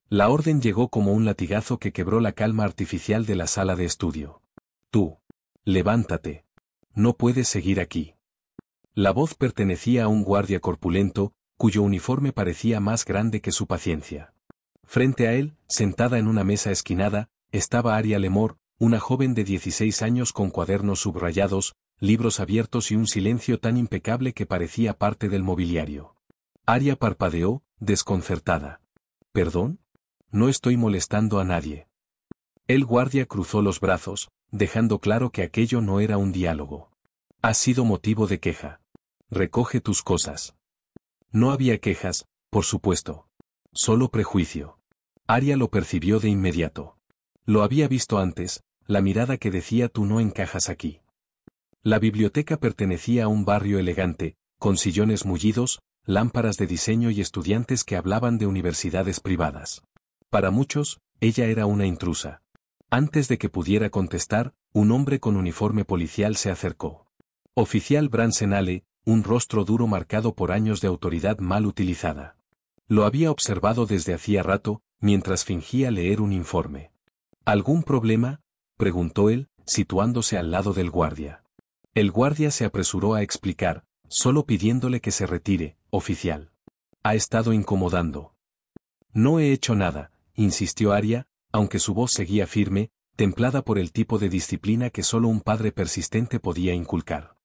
La orden llegó como un latigazo que quebró la calma artificial de la sala de estudio. Tú. Levántate. No puedes seguir aquí. La voz pertenecía a un guardia corpulento, cuyo uniforme parecía más grande que su paciencia. Frente a él, sentada en una mesa esquinada, estaba Aria Lemore, una joven de 16 años con cuadernos subrayados, libros abiertos y un silencio tan impecable que parecía parte del mobiliario. Aria parpadeó, desconcertada. ¿Perdón? No estoy molestando a nadie. El guardia cruzó los brazos, dejando claro que aquello no era un diálogo. Has sido motivo de queja. Recoge tus cosas. No había quejas, por supuesto. Solo prejuicio. Aria lo percibió de inmediato. Lo había visto antes, la mirada que decía tú no encajas aquí. La biblioteca pertenecía a un barrio elegante, con sillones mullidos, lámparas de diseño y estudiantes que hablaban de universidades privadas. Para muchos, ella era una intrusa. Antes de que pudiera contestar, un hombre con uniforme policial se acercó. Oficial Bransenale, un rostro duro marcado por años de autoridad mal utilizada. Lo había observado desde hacía rato, mientras fingía leer un informe. ¿Algún problema?, preguntó él, situándose al lado del guardia. El guardia se apresuró a explicar, solo pidiéndole que se retire, oficial. Ha estado incomodando. No he hecho nada, insistió Aria, aunque su voz seguía firme, templada por el tipo de disciplina que solo un padre persistente podía inculcar.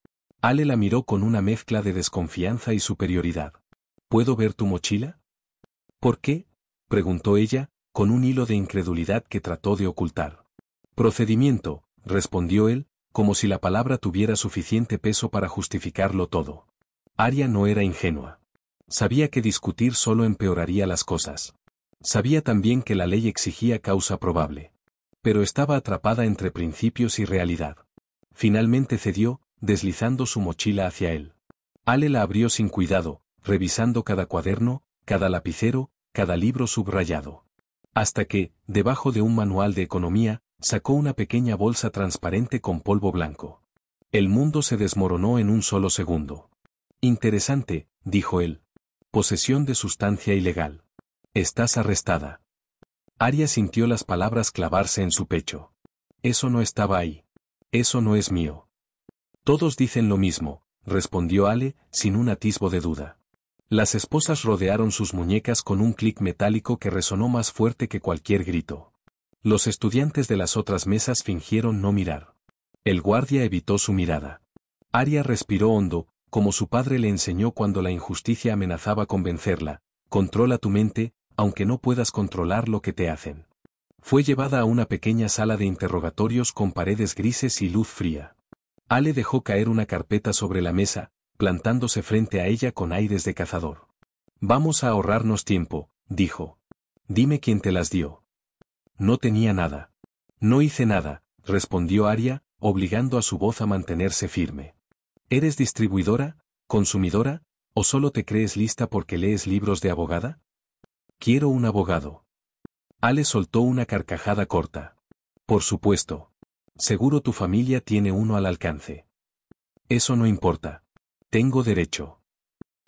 Ale la miró con una mezcla de desconfianza y superioridad. ¿Puedo ver tu mochila? ¿Por qué?, preguntó ella, con un hilo de incredulidad que trató de ocultar. Procedimiento, respondió él, como si la palabra tuviera suficiente peso para justificarlo todo. Aria no era ingenua. Sabía que discutir solo empeoraría las cosas. Sabía también que la ley exigía causa probable. Pero estaba atrapada entre principios y realidad. Finalmente cedió, deslizando su mochila hacia él. Ale la abrió sin cuidado, revisando cada cuaderno, cada lapicero, cada libro subrayado. Hasta que, debajo de un manual de economía, sacó una pequeña bolsa transparente con polvo blanco. El mundo se desmoronó en un solo segundo. Interesante, dijo él. Posesión de sustancia ilegal. Estás arrestada. Aria sintió las palabras clavarse en su pecho. Eso no estaba ahí. Eso no es mío. Todos dicen lo mismo, respondió Ale, sin un atisbo de duda. Las esposas rodearon sus muñecas con un clic metálico que resonó más fuerte que cualquier grito. Los estudiantes de las otras mesas fingieron no mirar. El guardia evitó su mirada. Aria respiró hondo, como su padre le enseñó cuando la injusticia amenazaba con vencerla. Controla tu mente, aunque no puedas controlar lo que te hacen. Fue llevada a una pequeña sala de interrogatorios con paredes grises y luz fría. Ale dejó caer una carpeta sobre la mesa, plantándose frente a ella con aires de cazador. Vamos a ahorrarnos tiempo, dijo. Dime quién te las dio. No tenía nada. No hice nada, respondió Aria, obligando a su voz a mantenerse firme. ¿Eres distribuidora, consumidora, o solo te crees lista porque lees libros de abogada? Quiero un abogado. Ale soltó una carcajada corta. Por supuesto. Seguro tu familia tiene uno al alcance. Eso no importa. Tengo derecho.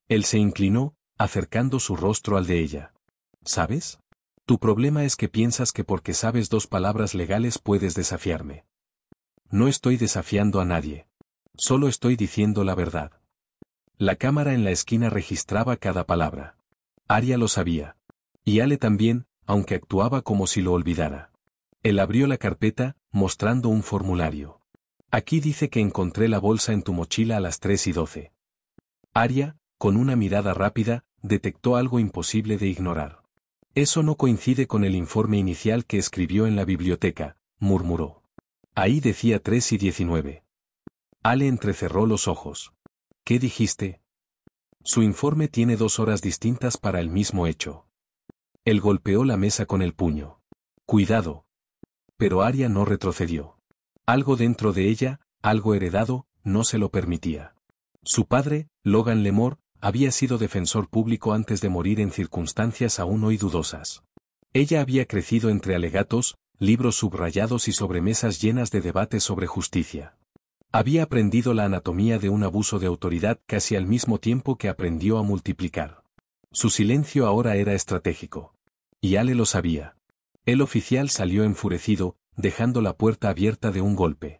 Él se inclinó, acercando su rostro al de ella. ¿Sabes? Tu problema es que piensas que porque sabes 2 palabras legales puedes desafiarme. No estoy desafiando a nadie. Solo estoy diciendo la verdad. La cámara en la esquina registraba cada palabra. Aria lo sabía. Y Ale también, aunque actuaba como si lo olvidara. Él abrió la carpeta, mostrando un formulario. Aquí dice que encontré la bolsa en tu mochila a las 3:12. Aria, con una mirada rápida, detectó algo imposible de ignorar. Eso no coincide con el informe inicial que escribió en la biblioteca, murmuró. Ahí decía 3:19. Ale entrecerró los ojos. ¿Qué dijiste? Su informe tiene 2 horas distintas para el mismo hecho. Él golpeó la mesa con el puño. Cuidado. Pero Aria no retrocedió. Algo dentro de ella, algo heredado, no se lo permitía. Su padre, Logan Lemore, había sido defensor público antes de morir en circunstancias aún hoy dudosas. Ella había crecido entre alegatos, libros subrayados y sobremesas llenas de debates sobre justicia. Había aprendido la anatomía de un abuso de autoridad casi al mismo tiempo que aprendió a multiplicar. Su silencio ahora era estratégico. Y Ale lo sabía. El oficial salió enfurecido, dejando la puerta abierta de un golpe.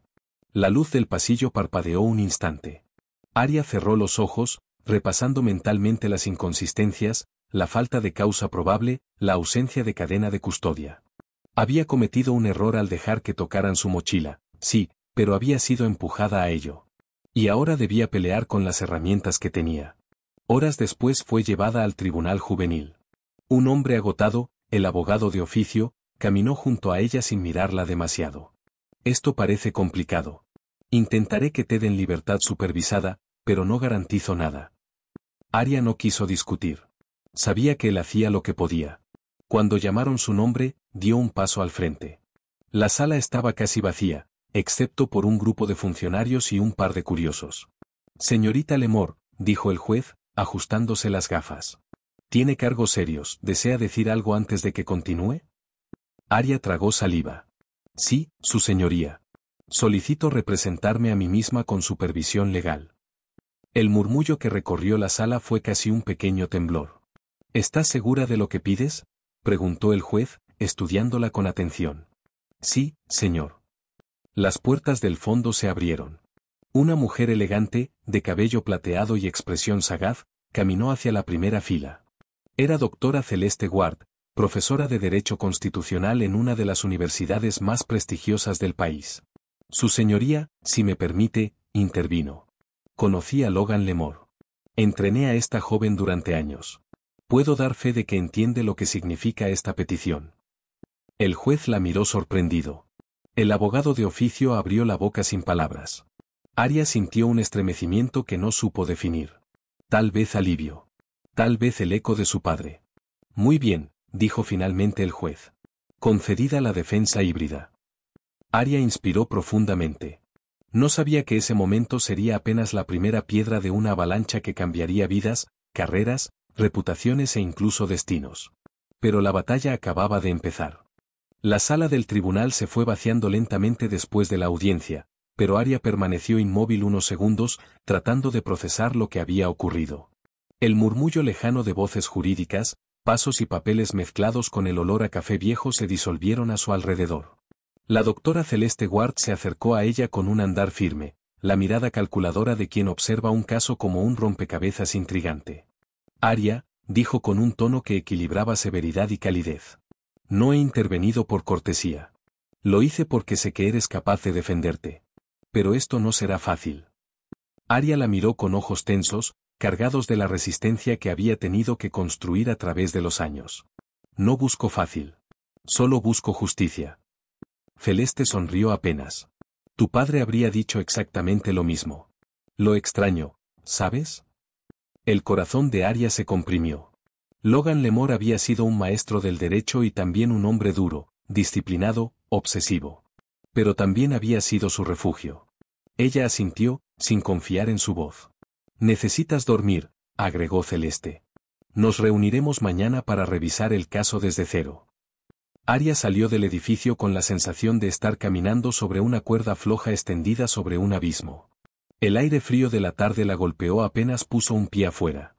La luz del pasillo parpadeó un instante. Aria cerró los ojos, repasando mentalmente las inconsistencias, la falta de causa probable, la ausencia de cadena de custodia. Había cometido un error al dejar que tocaran su mochila, sí, pero había sido empujada a ello. Y ahora debía pelear con las herramientas que tenía. Horas después fue llevada al tribunal juvenil. Un hombre agotado, el abogado de oficio, caminó junto a ella sin mirarla demasiado. Esto parece complicado. Intentaré que te den libertad supervisada, pero no garantizo nada. Aria no quiso discutir. Sabía que él hacía lo que podía. Cuando llamaron su nombre, dio un paso al frente. La sala estaba casi vacía, excepto por un grupo de funcionarios y un par de curiosos. Señorita Lemore, dijo el juez, ajustándose las gafas. Tiene cargos serios, ¿desea decir algo antes de que continúe? Aria tragó saliva. Sí, su señoría. Solicito representarme a mí misma con supervisión legal. El murmullo que recorrió la sala fue casi un pequeño temblor. ¿Estás segura de lo que pides?, preguntó el juez, estudiándola con atención. Sí, señor. Las puertas del fondo se abrieron. Una mujer elegante, de cabello plateado y expresión sagaz, caminó hacia la primera fila. Era doctora Celeste Ward, profesora de Derecho Constitucional en una de las universidades más prestigiosas del país. Su señoría, si me permite, intervino. Conocí a Logan Lemore. Entrené a esta joven durante años. Puedo dar fe de que entiende lo que significa esta petición. El juez la miró sorprendido. El abogado de oficio abrió la boca sin palabras. Aria sintió un estremecimiento que no supo definir. Tal vez alivio. Tal vez el eco de su padre. Muy bien, dijo finalmente el juez. Concedida la defensa híbrida. Aria inspiró profundamente. No sabía que ese momento sería apenas la primera piedra de una avalancha que cambiaría vidas, carreras, reputaciones e incluso destinos. Pero la batalla acababa de empezar. La sala del tribunal se fue vaciando lentamente después de la audiencia, pero Aria permaneció inmóvil unos segundos, tratando de procesar lo que había ocurrido. El murmullo lejano de voces jurídicas, pasos y papeles mezclados con el olor a café viejo se disolvieron a su alrededor. La doctora Celeste Ward se acercó a ella con un andar firme, la mirada calculadora de quien observa un caso como un rompecabezas intrigante. Aria, dijo con un tono que equilibraba severidad y calidez. No he intervenido por cortesía. Lo hice porque sé que eres capaz de defenderte. Pero esto no será fácil. Aria la miró con ojos tensos, cargados de la resistencia que había tenido que construir a través de los años. No busco fácil. Solo busco justicia. Celeste sonrió apenas. Tu padre habría dicho exactamente lo mismo. Lo extraño, ¿sabes? El corazón de Aria se comprimió. Logan Lemore había sido un maestro del derecho y también un hombre duro, disciplinado, obsesivo. Pero también había sido su refugio. Ella asintió, sin confiar en su voz. Necesitas dormir, agregó Celeste. Nos reuniremos mañana para revisar el caso desde cero. Aria salió del edificio con la sensación de estar caminando sobre una cuerda floja extendida sobre un abismo. El aire frío de la tarde la golpeó apenas puso un pie afuera.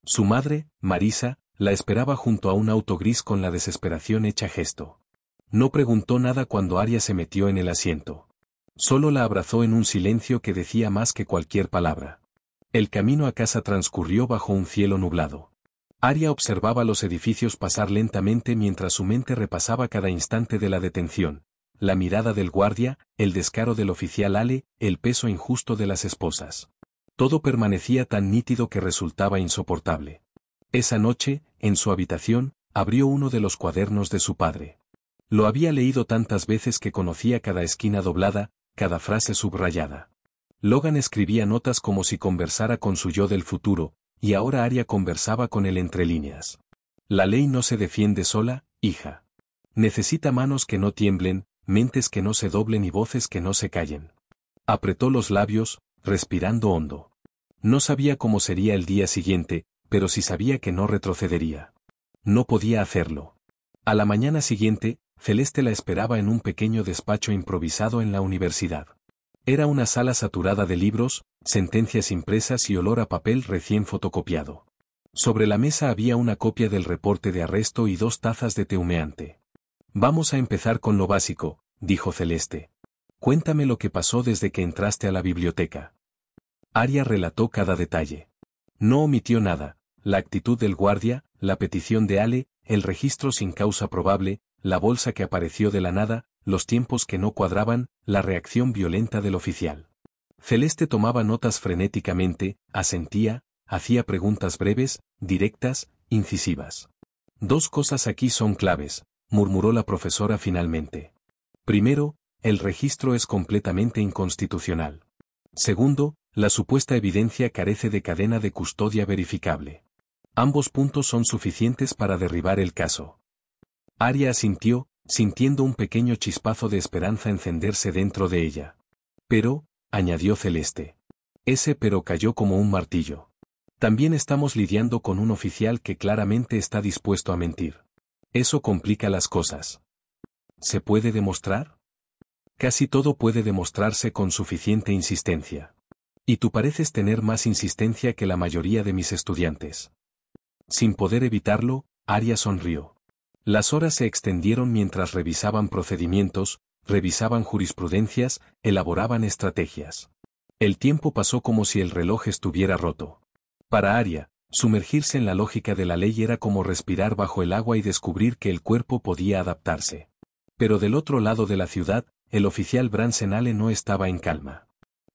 Su madre, Marisa, la esperaba junto a un auto gris con la desesperación hecha gesto. No preguntó nada cuando Aria se metió en el asiento. Solo la abrazó en un silencio que decía más que cualquier palabra. El camino a casa transcurrió bajo un cielo nublado. Aria observaba los edificios pasar lentamente mientras su mente repasaba cada instante de la detención. La mirada del guardia, el descaro del oficial Ale, el peso injusto de las esposas. Todo permanecía tan nítido que resultaba insoportable. Esa noche, en su habitación, abrió uno de los cuadernos de su padre. Lo había leído tantas veces que conocía cada esquina doblada, cada frase subrayada. Logan escribía notas como si conversara con su yo del futuro, y ahora Aria conversaba con él entre líneas. La ley no se defiende sola, hija. Necesita manos que no tiemblen, mentes que no se doblen y voces que no se callen. Apretó los labios, respirando hondo. No sabía cómo sería el día siguiente, pero sí sabía que no retrocedería. No podía hacerlo. A la mañana siguiente, Celeste la esperaba en un pequeño despacho improvisado en la universidad. Era una sala saturada de libros, sentencias impresas y olor a papel recién fotocopiado. Sobre la mesa había una copia del reporte de arresto y 2 tazas de té humeante. Vamos a empezar con lo básico, dijo Celeste. Cuéntame lo que pasó desde que entraste a la biblioteca. Arya relató cada detalle. No omitió nada: la actitud del guardia, la petición de Ale, el registro sin causa probable, la bolsa que apareció de la nada, los tiempos que no cuadraban, la reacción violenta del oficial. Celeste tomaba notas frenéticamente, asentía, hacía preguntas breves, directas, incisivas. 2 cosas aquí son claves, murmuró la profesora finalmente. Primero, el registro es completamente inconstitucional. Segundo, la supuesta evidencia carece de cadena de custodia verificable. Ambos puntos son suficientes para derribar el caso. Arya asintió, sintiendo un pequeño chispazo de esperanza encenderse dentro de ella. Pero, añadió Celeste. Ese pero cayó como un martillo. También estamos lidiando con un oficial que claramente está dispuesto a mentir. Eso complica las cosas. ¿Se puede demostrar? Casi todo puede demostrarse con suficiente insistencia. Y tú pareces tener más insistencia que la mayoría de mis estudiantes. Sin poder evitarlo, Arya sonrió. Las horas se extendieron mientras revisaban procedimientos, revisaban jurisprudencias, elaboraban estrategias. El tiempo pasó como si el reloj estuviera roto. Para Arya, sumergirse en la lógica de la ley era como respirar bajo el agua y descubrir que el cuerpo podía adaptarse. Pero del otro lado de la ciudad, el oficial Bransen Ale no estaba en calma.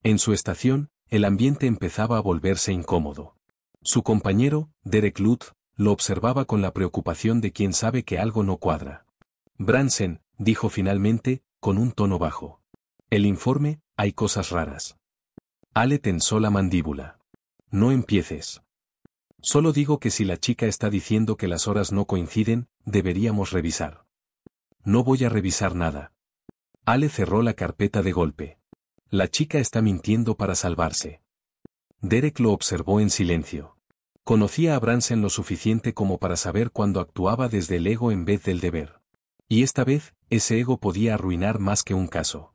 En su estación, el ambiente empezaba a volverse incómodo. Su compañero, Derek Lutz, lo observaba con la preocupación de quien sabe que algo no cuadra. Bransen, dijo finalmente, con un tono bajo. El informe, hay cosas raras. Ale tensó la mandíbula. No empieces. Solo digo que si la chica está diciendo que las horas no coinciden, deberíamos revisar. No voy a revisar nada. Ale cerró la carpeta de golpe. La chica está mintiendo para salvarse. Derek lo observó en silencio. Conocía a Bransen lo suficiente como para saber cuándo actuaba desde el ego en vez del deber. Y esta vez, ese ego podía arruinar más que un caso.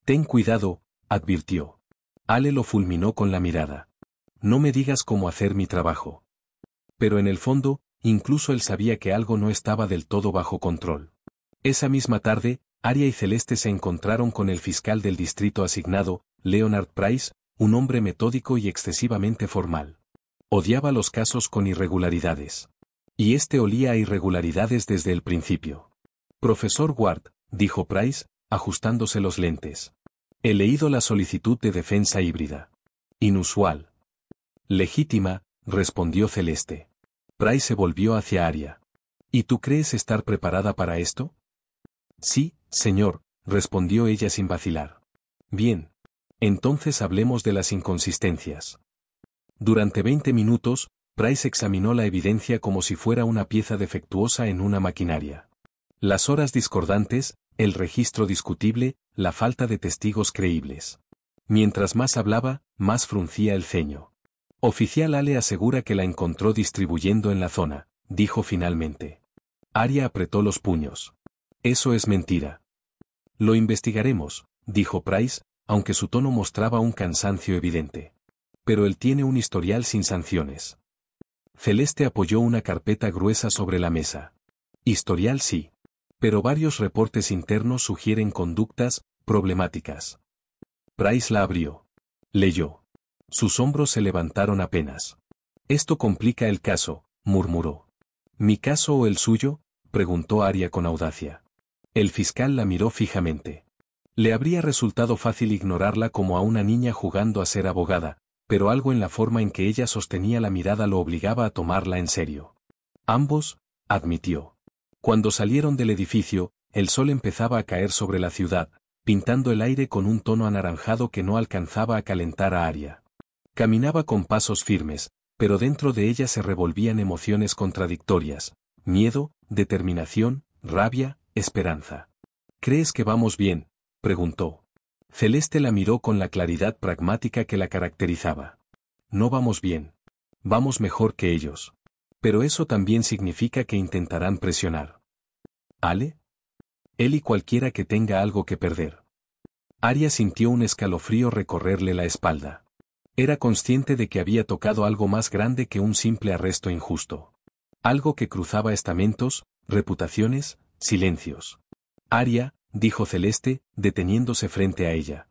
Ten cuidado, advirtió. Ale lo fulminó con la mirada. No me digas cómo hacer mi trabajo. Pero en el fondo, incluso él sabía que algo no estaba del todo bajo control. Esa misma tarde, Arya y Celeste se encontraron con el fiscal del distrito asignado, Leonard Price, un hombre metódico y excesivamente formal. Odiaba los casos con irregularidades. Y este olía a irregularidades desde el principio. Profesor Ward, dijo Price, ajustándose los lentes. He leído la solicitud de defensa híbrida. Inusual. Legítima, respondió Celeste. Price se volvió hacia Arya. ¿Y tú crees estar preparada para esto? Sí, señor, respondió ella sin vacilar. Bien. Entonces hablemos de las inconsistencias. Durante 20 minutos, Price examinó la evidencia como si fuera una pieza defectuosa en una maquinaria. Las horas discordantes, el registro discutible, la falta de testigos creíbles. Mientras más hablaba, más fruncía el ceño. Oficial Ale asegura que la encontró distribuyendo en la zona, dijo finalmente. Arya apretó los puños. Eso es mentira. Lo investigaremos, dijo Price, aunque su tono mostraba un cansancio evidente. Pero él tiene un historial sin sanciones. Celeste apoyó una carpeta gruesa sobre la mesa. Historial sí. Pero varios reportes internos sugieren conductas problemáticas. Price la abrió. Leyó. Sus hombros se levantaron apenas. Esto complica el caso, murmuró. ¿Mi caso o el suyo?, preguntó Arya con audacia. El fiscal la miró fijamente. Le habría resultado fácil ignorarla como a una niña jugando a ser abogada, pero algo en la forma en que ella sostenía la mirada lo obligaba a tomarla en serio. Ambos, admitió. Cuando salieron del edificio, el sol empezaba a caer sobre la ciudad, pintando el aire con un tono anaranjado que no alcanzaba a calentar a Arya. Caminaba con pasos firmes, pero dentro de ella se revolvían emociones contradictorias: miedo, determinación, rabia, esperanza. ¿Crees que vamos bien?, preguntó. Celeste la miró con la claridad pragmática que la caracterizaba. No vamos bien. Vamos mejor que ellos. Pero eso también significa que intentarán presionar. ¿Ale? Él y cualquiera que tenga algo que perder. Arya sintió un escalofrío recorrerle la espalda. Era consciente de que había tocado algo más grande que un simple arresto injusto. Algo que cruzaba estamentos, reputaciones, silencios. Aria, dijo Celeste, deteniéndose frente a ella.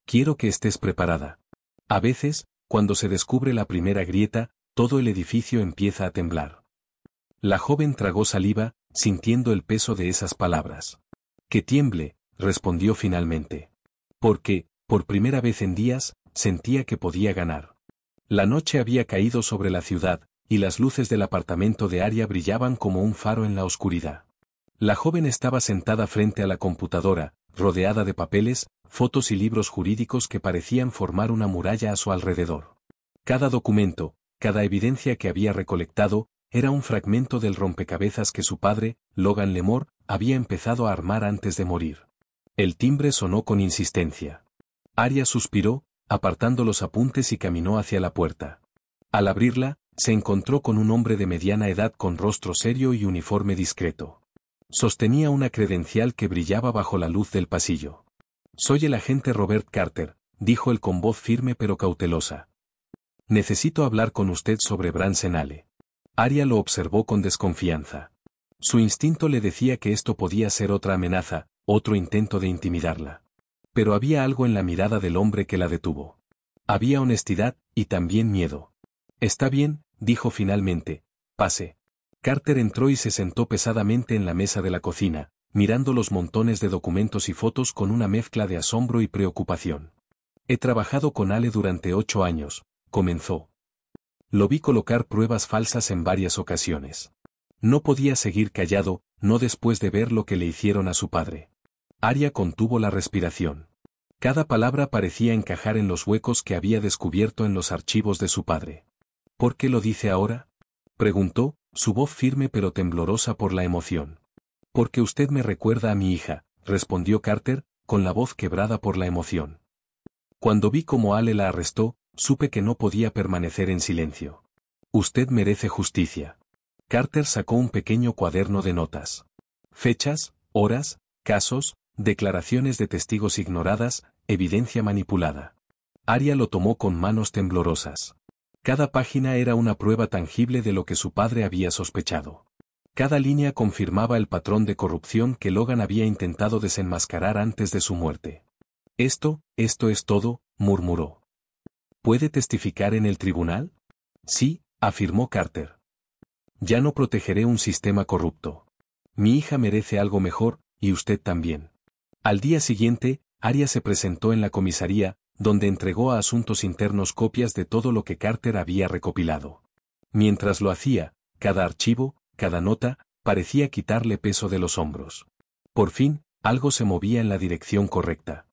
Quiero que estés preparada. A veces, cuando se descubre la primera grieta, todo el edificio empieza a temblar. La joven tragó saliva, sintiendo el peso de esas palabras. Que tiemble, respondió finalmente. Porque, por primera vez en días, sentía que podía ganar. La noche había caído sobre la ciudad, y las luces del apartamento de Aria brillaban como un faro en la oscuridad. La joven estaba sentada frente a la computadora, rodeada de papeles, fotos y libros jurídicos que parecían formar una muralla a su alrededor. Cada documento, cada evidencia que había recolectado, era un fragmento del rompecabezas que su padre, Logan Lemore, había empezado a armar antes de morir. El timbre sonó con insistencia. Aria suspiró, apartando los apuntes y caminó hacia la puerta. Al abrirla, se encontró con un hombre de mediana edad con rostro serio y uniforme discreto. Sostenía una credencial que brillaba bajo la luz del pasillo. Soy el agente Robert Carter, dijo él con voz firme pero cautelosa. Necesito hablar con usted sobre Branson Hale. Aria lo observó con desconfianza. Su instinto le decía que esto podía ser otra amenaza, otro intento de intimidarla. Pero había algo en la mirada del hombre que la detuvo. Había honestidad, y también miedo. Está bien, dijo finalmente, pase. Carter entró y se sentó pesadamente en la mesa de la cocina, mirando los montones de documentos y fotos con una mezcla de asombro y preocupación. He trabajado con Hale durante 8 años, comenzó. Lo vi colocar pruebas falsas en varias ocasiones. No podía seguir callado, no después de ver lo que le hicieron a su padre. Aria contuvo la respiración. Cada palabra parecía encajar en los huecos que había descubierto en los archivos de su padre. ¿Por qué lo dice ahora?, preguntó, su voz firme pero temblorosa por la emoción. Porque usted me recuerda a mi hija, respondió Carter, con la voz quebrada por la emoción. Cuando vi cómo Hale la arrestó, supe que no podía permanecer en silencio. Usted merece justicia. Carter sacó un pequeño cuaderno de notas. Fechas, horas, casos, declaraciones de testigos ignoradas, evidencia manipulada. Aria lo tomó con manos temblorosas. Cada página era una prueba tangible de lo que su padre había sospechado. Cada línea confirmaba el patrón de corrupción que Logan había intentado desenmascarar antes de su muerte. Esto es todo, murmuró. ¿Puede testificar en el tribunal? Sí, afirmó Carter. Ya no protegeré un sistema corrupto. Mi hija merece algo mejor, y usted también. Al día siguiente, Aria se presentó en la comisaría, donde entregó a Asuntos Internos copias de todo lo que Carter había recopilado. Mientras lo hacía, cada archivo, cada nota, parecía quitarle peso de los hombros. Por fin, algo se movía en la dirección correcta.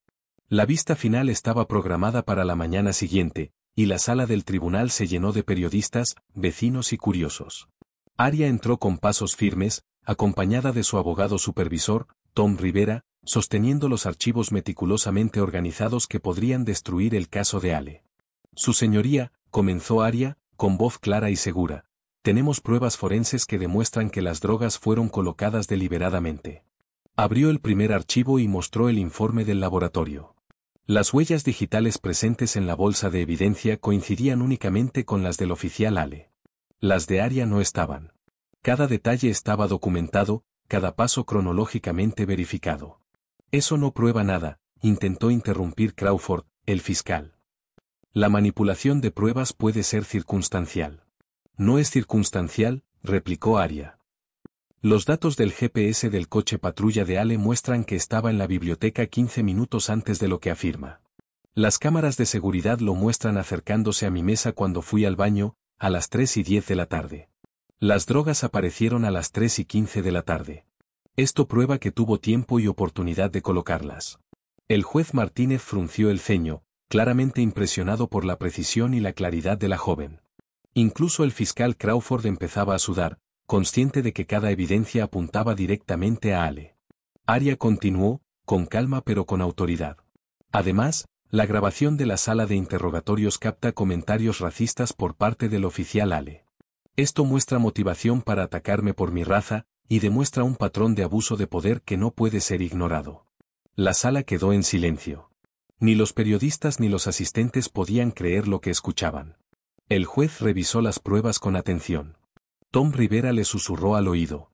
La vista final estaba programada para la mañana siguiente, y la sala del tribunal se llenó de periodistas, vecinos y curiosos. Aria entró con pasos firmes, acompañada de su abogado supervisor, Tom Rivera, sosteniendo los archivos meticulosamente organizados que podrían destruir el caso de Hale. Su señoría, comenzó Aria, con voz clara y segura, tenemos pruebas forenses que demuestran que las drogas fueron colocadas deliberadamente. Abrió el primer archivo y mostró el informe del laboratorio. Las huellas digitales presentes en la bolsa de evidencia coincidían únicamente con las del oficial Hale. Las de Aria no estaban. Cada detalle estaba documentado, cada paso cronológicamente verificado. Eso no prueba nada, intentó interrumpir Crawford, el fiscal. La manipulación de pruebas puede ser circunstancial. No es circunstancial, replicó Aria. Los datos del GPS del coche patrulla de Hale muestran que estaba en la biblioteca 15 minutos antes de lo que afirma. Las cámaras de seguridad lo muestran acercándose a mi mesa cuando fui al baño, a las 3:10 de la tarde. Las drogas aparecieron a las 3:15 de la tarde. Esto prueba que tuvo tiempo y oportunidad de colocarlas. El juez Martínez frunció el ceño, claramente impresionado por la precisión y la claridad de la joven. Incluso el fiscal Crawford empezaba a sudar, consciente de que cada evidencia apuntaba directamente a Hale. Aria continuó, con calma pero con autoridad. Además, la grabación de la sala de interrogatorios capta comentarios racistas por parte del oficial Hale. Esto muestra motivación para atacarme por mi raza, y demuestra un patrón de abuso de poder que no puede ser ignorado. La sala quedó en silencio. Ni los periodistas ni los asistentes podían creer lo que escuchaban. El juez revisó las pruebas con atención. Tom Rivera le susurró al oído.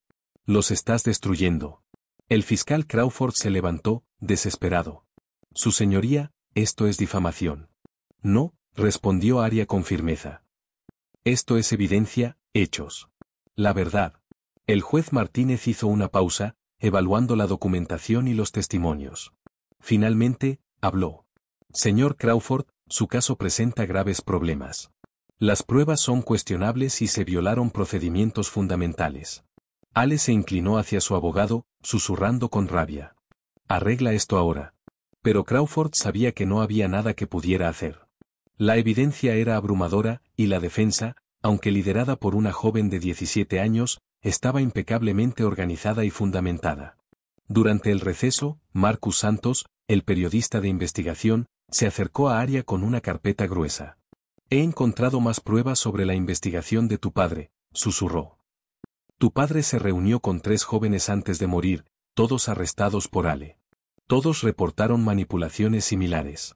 Los estás destruyendo. El fiscal Crawford se levantó, desesperado. Su señoría, esto es difamación. No, respondió Aria con firmeza. Esto es evidencia, hechos. La verdad. El juez Martínez hizo una pausa, evaluando la documentación y los testimonios. Finalmente, habló. Señor Crawford, su caso presenta graves problemas. Las pruebas son cuestionables y se violaron procedimientos fundamentales. Ale se inclinó hacia su abogado, susurrando con rabia. Arregla esto ahora. Pero Crawford sabía que no había nada que pudiera hacer. La evidencia era abrumadora, y la defensa, aunque liderada por una joven de 17 años, estaba impecablemente organizada y fundamentada. Durante el receso, Marcus Santos, el periodista de investigación, se acercó a Aria con una carpeta gruesa. He encontrado más pruebas sobre la investigación de tu padre, susurró. Tu padre se reunió con 3 jóvenes antes de morir, todos arrestados por Ale. Todos reportaron manipulaciones similares.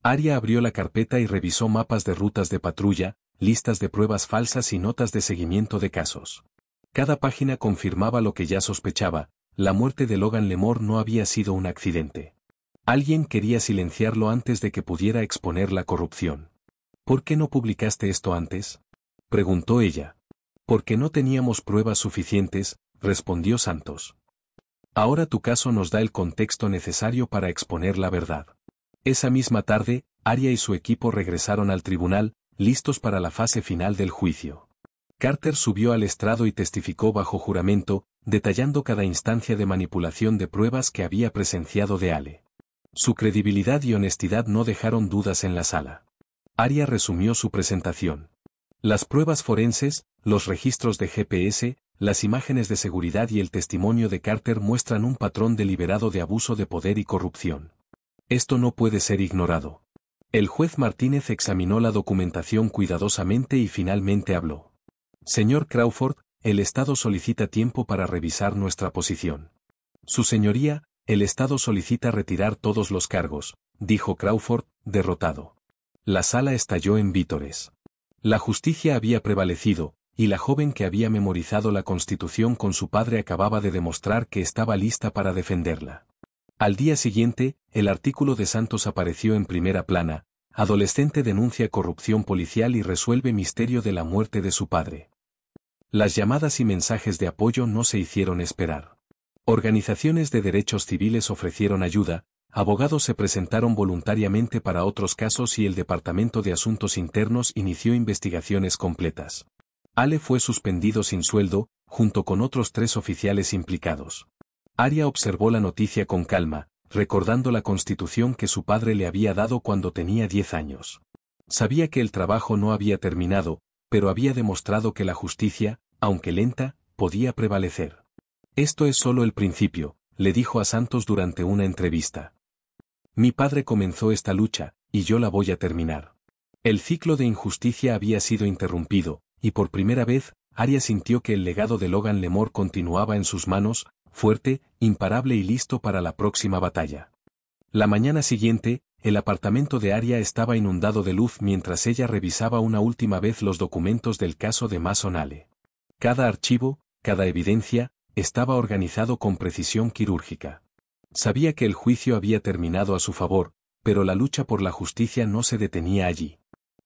Aria abrió la carpeta y revisó mapas de rutas de patrulla, listas de pruebas falsas y notas de seguimiento de casos. Cada página confirmaba lo que ya sospechaba: la muerte de Logan Lemore no había sido un accidente. Alguien quería silenciarlo antes de que pudiera exponer la corrupción. ¿Por qué no publicaste esto antes?, preguntó ella. Porque no teníamos pruebas suficientes, respondió Santos. Ahora tu caso nos da el contexto necesario para exponer la verdad. Esa misma tarde, Aria y su equipo regresaron al tribunal, listos para la fase final del juicio. Carter subió al estrado y testificó bajo juramento, detallando cada instancia de manipulación de pruebas que había presenciado de Ale. Su credibilidad y honestidad no dejaron dudas en la sala. Aria resumió su presentación. Las pruebas forenses, los registros de GPS, las imágenes de seguridad y el testimonio de Carter muestran un patrón deliberado de abuso de poder y corrupción. Esto no puede ser ignorado. El juez Martínez examinó la documentación cuidadosamente y finalmente habló. Señor Crawford, el Estado solicita tiempo para revisar nuestra posición. Su señoría, el Estado solicita retirar todos los cargos, dijo Crawford, derrotado. La sala estalló en vítores. La justicia había prevalecido, y la joven que había memorizado la Constitución con su padre acababa de demostrar que estaba lista para defenderla. Al día siguiente, el artículo de Santos apareció en primera plana: adolescente denuncia corrupción policial y resuelve misterio de la muerte de su padre. Las llamadas y mensajes de apoyo no se hicieron esperar. Organizaciones de derechos civiles ofrecieron ayuda, abogados se presentaron voluntariamente para otros casos y el Departamento de Asuntos Internos inició investigaciones completas. Ale fue suspendido sin sueldo, junto con otros 3 oficiales implicados. Aria observó la noticia con calma, recordando la constitución que su padre le había dado cuando tenía 10 años. Sabía que el trabajo no había terminado, pero había demostrado que la justicia, aunque lenta, podía prevalecer. Esto es solo el principio, le dijo a Santos durante una entrevista. Mi padre comenzó esta lucha, y yo la voy a terminar. El ciclo de injusticia había sido interrumpido, y por primera vez, Aria sintió que el legado de Logan Lemore continuaba en sus manos, fuerte, imparable y listo para la próxima batalla. La mañana siguiente, el apartamento de Aria estaba inundado de luz mientras ella revisaba una última vez los documentos del caso de Mason Ale. Cada archivo, cada evidencia, estaba organizado con precisión quirúrgica. Sabía que el juicio había terminado a su favor, pero la lucha por la justicia no se detenía allí.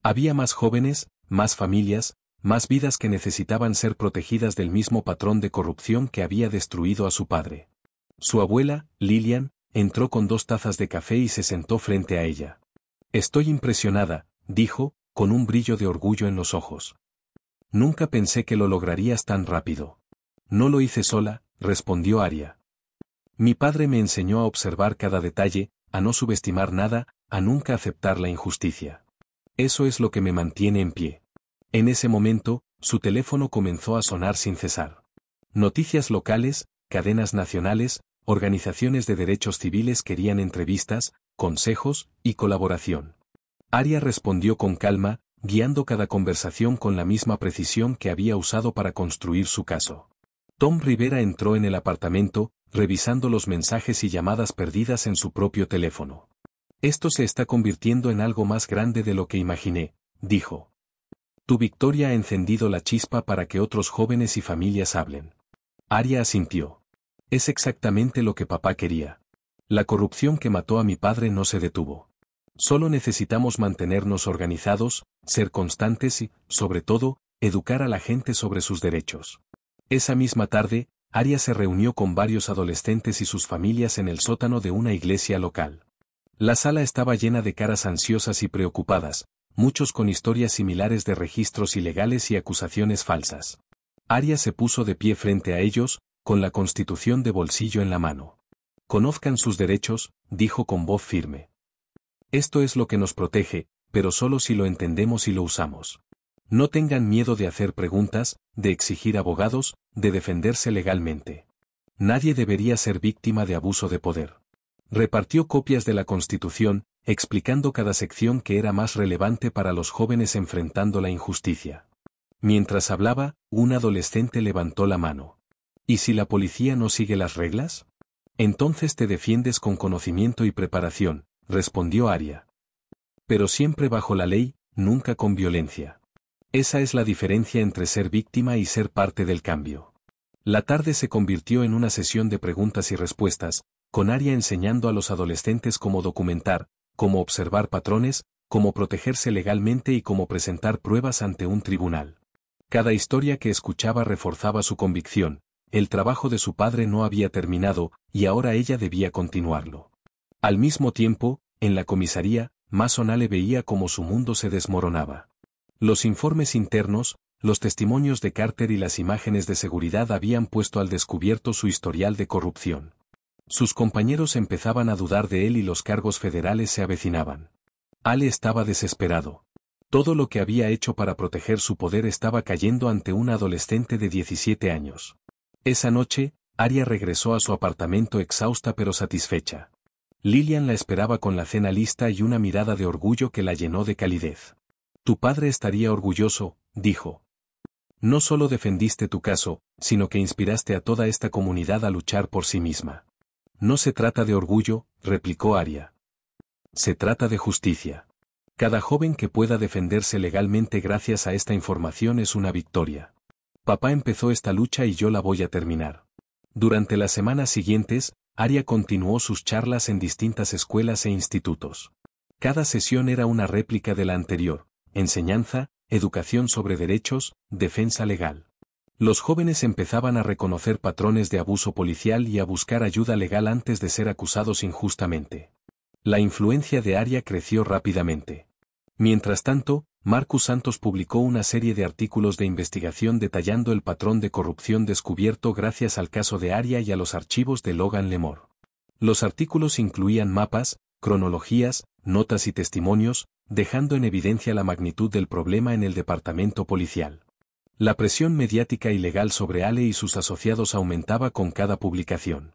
Había más jóvenes, más familias, más vidas que necesitaban ser protegidas del mismo patrón de corrupción que había destruido a su padre. Su abuela, Lillian, entró con 2 tazas de café y se sentó frente a ella. Estoy impresionada, dijo, con un brillo de orgullo en los ojos. Nunca pensé que lo lograrías tan rápido. No lo hice sola, respondió Aria. Mi padre me enseñó a observar cada detalle, a no subestimar nada, a nunca aceptar la injusticia. Eso es lo que me mantiene en pie. En ese momento, su teléfono comenzó a sonar sin cesar. Noticias locales, cadenas nacionales, organizaciones de derechos civiles querían entrevistas, consejos y colaboración. Aria respondió con calma, guiando cada conversación con la misma precisión que había usado para construir su caso. Tom Rivera entró en el apartamento, revisando los mensajes y llamadas perdidas en su propio teléfono. Esto se está convirtiendo en algo más grande de lo que imaginé, dijo. Tu victoria ha encendido la chispa para que otros jóvenes y familias hablen. Arya asintió. Es exactamente lo que papá quería. La corrupción que mató a mi padre no se detuvo. Solo necesitamos mantenernos organizados, ser constantes y, sobre todo, educar a la gente sobre sus derechos. Esa misma tarde, Arya se reunió con varios adolescentes y sus familias en el sótano de una iglesia local. La sala estaba llena de caras ansiosas y preocupadas, muchos con historias similares de registros ilegales y acusaciones falsas. Arya se puso de pie frente a ellos, con la Constitución de bolsillo en la mano. Conozcan sus derechos, dijo con voz firme. Esto es lo que nos protege, pero solo si lo entendemos y lo usamos. No tengan miedo de hacer preguntas, de exigir abogados, de defenderse legalmente. Nadie debería ser víctima de abuso de poder. Repartió copias de la Constitución, explicando cada sección que era más relevante para los jóvenes enfrentando la injusticia. Mientras hablaba, un adolescente levantó la mano. ¿Y si la policía no sigue las reglas? Entonces te defiendes con conocimiento y preparación, respondió Arya. Pero siempre bajo la ley, nunca con violencia. Esa es la diferencia entre ser víctima y ser parte del cambio. La tarde se convirtió en una sesión de preguntas y respuestas, con Arya enseñando a los adolescentes cómo documentar, cómo observar patrones, cómo protegerse legalmente y cómo presentar pruebas ante un tribunal. Cada historia que escuchaba reforzaba su convicción, el trabajo de su padre no había terminado, y ahora ella debía continuarlo. Al mismo tiempo, en la comisaría, Mason Ale veía cómo su mundo se desmoronaba. Los informes internos, los testimonios de Carter y las imágenes de seguridad habían puesto al descubierto su historial de corrupción. Sus compañeros empezaban a dudar de él y los cargos federales se avecinaban. Ale estaba desesperado. Todo lo que había hecho para proteger su poder estaba cayendo ante una adolescente de 17 años. Esa noche, Arya regresó a su apartamento exhausta pero satisfecha. Lillian la esperaba con la cena lista y una mirada de orgullo que la llenó de calidez. Tu padre estaría orgulloso, dijo. No solo defendiste tu caso, sino que inspiraste a toda esta comunidad a luchar por sí misma. No se trata de orgullo, replicó Arya. Se trata de justicia. Cada joven que pueda defenderse legalmente gracias a esta información es una victoria. Papá empezó esta lucha y yo la voy a terminar. Durante las semanas siguientes, Arya continuó sus charlas en distintas escuelas e institutos. Cada sesión era una réplica de la anterior: enseñanza, educación sobre derechos, defensa legal. Los jóvenes empezaban a reconocer patrones de abuso policial y a buscar ayuda legal antes de ser acusados injustamente. La influencia de Arya creció rápidamente. Mientras tanto, Marcus Santos publicó una serie de artículos de investigación detallando el patrón de corrupción descubierto gracias al caso de Arya y a los archivos de Logan Lemore. Los artículos incluían mapas, cronologías, notas y testimonios, dejando en evidencia la magnitud del problema en el departamento policial. La presión mediática y legal sobre Ale y sus asociados aumentaba con cada publicación.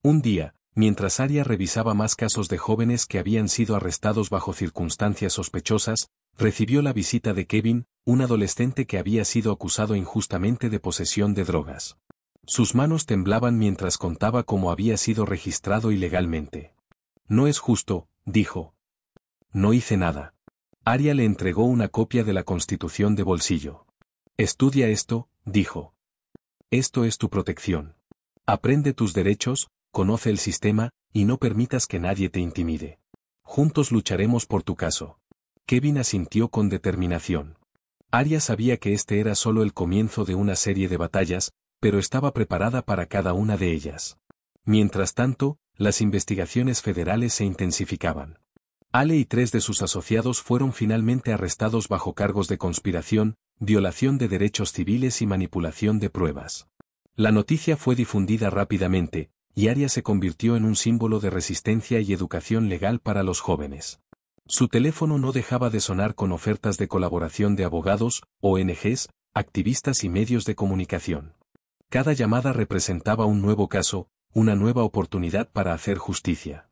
Un día, mientras Arya revisaba más casos de jóvenes que habían sido arrestados bajo circunstancias sospechosas, recibió la visita de Kevin, un adolescente que había sido acusado injustamente de posesión de drogas. Sus manos temblaban mientras contaba cómo había sido registrado ilegalmente. No es justo, dijo. No hice nada. Arya le entregó una copia de la Constitución de bolsillo. Estudia esto, dijo. Esto es tu protección. Aprende tus derechos, conoce el sistema, y no permitas que nadie te intimide. Juntos lucharemos por tu caso. Kevin asintió con determinación. Arya sabía que este era solo el comienzo de una serie de batallas, pero estaba preparada para cada una de ellas. Mientras tanto, las investigaciones federales se intensificaban. Ale y 3 de sus asociados fueron finalmente arrestados bajo cargos de conspiración, violación de derechos civiles y manipulación de pruebas. La noticia fue difundida rápidamente, y Arya se convirtió en un símbolo de resistencia y educación legal para los jóvenes. Su teléfono no dejaba de sonar con ofertas de colaboración de abogados, ONGs, activistas y medios de comunicación. Cada llamada representaba un nuevo caso, una nueva oportunidad para hacer justicia.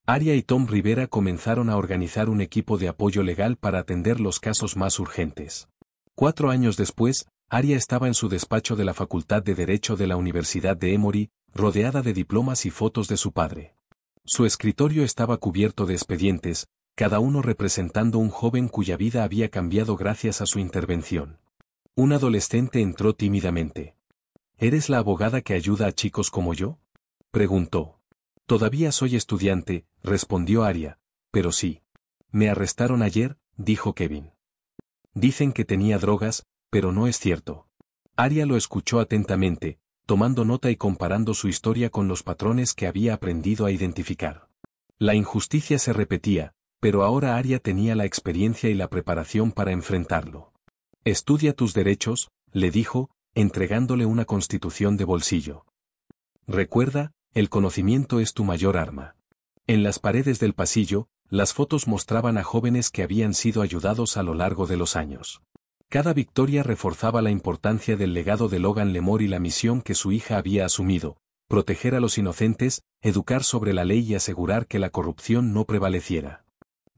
Arya y Tom Rivera comenzaron a organizar un equipo de apoyo legal para atender los casos más urgentes. 4 años después, Arya estaba en su despacho de la Facultad de Derecho de la Universidad de Emory, rodeada de diplomas y fotos de su padre. Su escritorio estaba cubierto de expedientes, cada uno representando un joven cuya vida había cambiado gracias a su intervención. Un adolescente entró tímidamente. ¿Eres la abogada que ayuda a chicos como yo?, preguntó. Todavía soy estudiante, respondió Aria, pero sí. Me arrestaron ayer, dijo Kevin. Dicen que tenía drogas, pero no es cierto. Aria lo escuchó atentamente, tomando nota y comparando su historia con los patrones que había aprendido a identificar. La injusticia se repetía, pero ahora Aria tenía la experiencia y la preparación para enfrentarlo. Estudia tus derechos, le dijo, entregándole una constitución de bolsillo. Recuerda, el conocimiento es tu mayor arma. En las paredes del pasillo, las fotos mostraban a jóvenes que habían sido ayudados a lo largo de los años. Cada victoria reforzaba la importancia del legado de Logan Lemore y la misión que su hija había asumido: proteger a los inocentes, educar sobre la ley y asegurar que la corrupción no prevaleciera.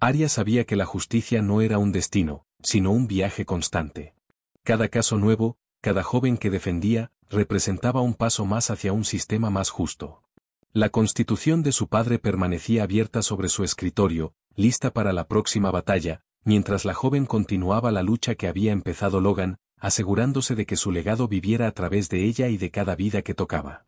Aria sabía que la justicia no era un destino, sino un viaje constante. Cada caso nuevo, cada joven que defendía, representaba un paso más hacia un sistema más justo. La constitución de su padre permanecía abierta sobre su escritorio, lista para la próxima batalla, mientras la joven continuaba la lucha que había empezado Logan, asegurándose de que su legado viviera a través de ella y de cada vida que tocaba.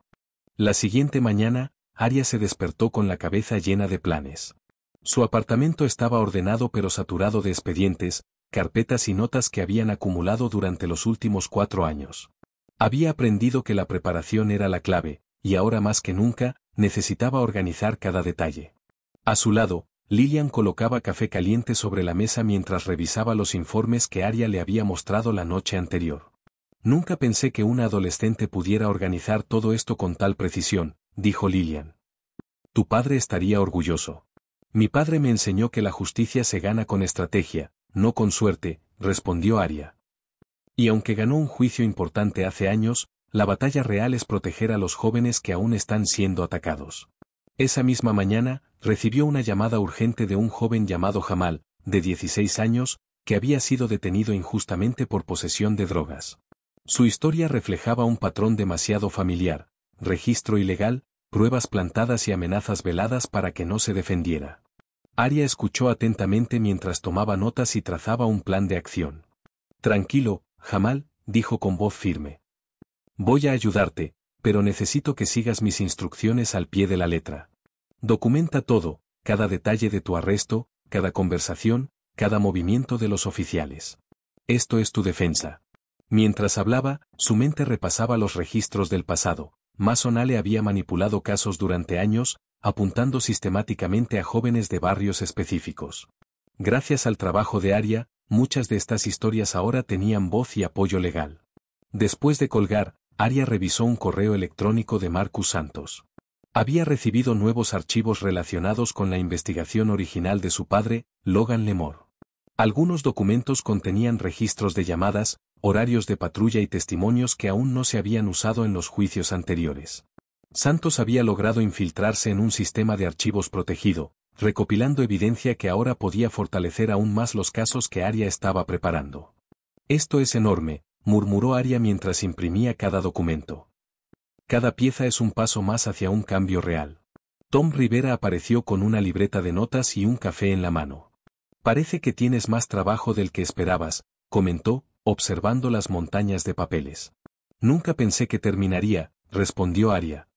La siguiente mañana, Aria se despertó con la cabeza llena de planes. Su apartamento estaba ordenado pero saturado de expedientes, carpetas y notas que habían acumulado durante los últimos 4 años. Había aprendido que la preparación era la clave, y ahora más que nunca, necesitaba organizar cada detalle. A su lado, Lillian colocaba café caliente sobre la mesa mientras revisaba los informes que Aria le había mostrado la noche anterior. Nunca pensé que una adolescente pudiera organizar todo esto con tal precisión, dijo Lillian. Tu padre estaría orgulloso. Mi padre me enseñó que la justicia se gana con estrategia, no con suerte, respondió Aria. Y aunque ganó un juicio importante hace años, la batalla real es proteger a los jóvenes que aún están siendo atacados. Esa misma mañana, recibió una llamada urgente de un joven llamado Jamal, de 16 años, que había sido detenido injustamente por posesión de drogas. Su historia reflejaba un patrón demasiado familiar: registro ilegal, pruebas plantadas y amenazas veladas para que no se defendiera. Aria escuchó atentamente mientras tomaba notas y trazaba un plan de acción. Tranquilo, Jamal, dijo con voz firme. Voy a ayudarte, pero necesito que sigas mis instrucciones al pie de la letra. Documenta todo, cada detalle de tu arresto, cada conversación, cada movimiento de los oficiales. Esto es tu defensa. Mientras hablaba, su mente repasaba los registros del pasado. Mason Ale había manipulado casos durante años, apuntando sistemáticamente a jóvenes de barrios específicos. Gracias al trabajo de Aria, muchas de estas historias ahora tenían voz y apoyo legal. Después de colgar, Aria revisó un correo electrónico de Marcus Santos. Había recibido nuevos archivos relacionados con la investigación original de su padre, Logan Lemore. Algunos documentos contenían registros de llamadas, horarios de patrulla y testimonios que aún no se habían usado en los juicios anteriores. Santos había logrado infiltrarse en un sistema de archivos protegido, recopilando evidencia que ahora podía fortalecer aún más los casos que Aria estaba preparando. Esto es enorme, murmuró Aria mientras imprimía cada documento. Cada pieza es un paso más hacia un cambio real. Tom Rivera apareció con una libreta de notas y un café en la mano. Parece que tienes más trabajo del que esperabas, comentó, observando las montañas de papeles. Nunca pensé que terminaría, respondió Aria.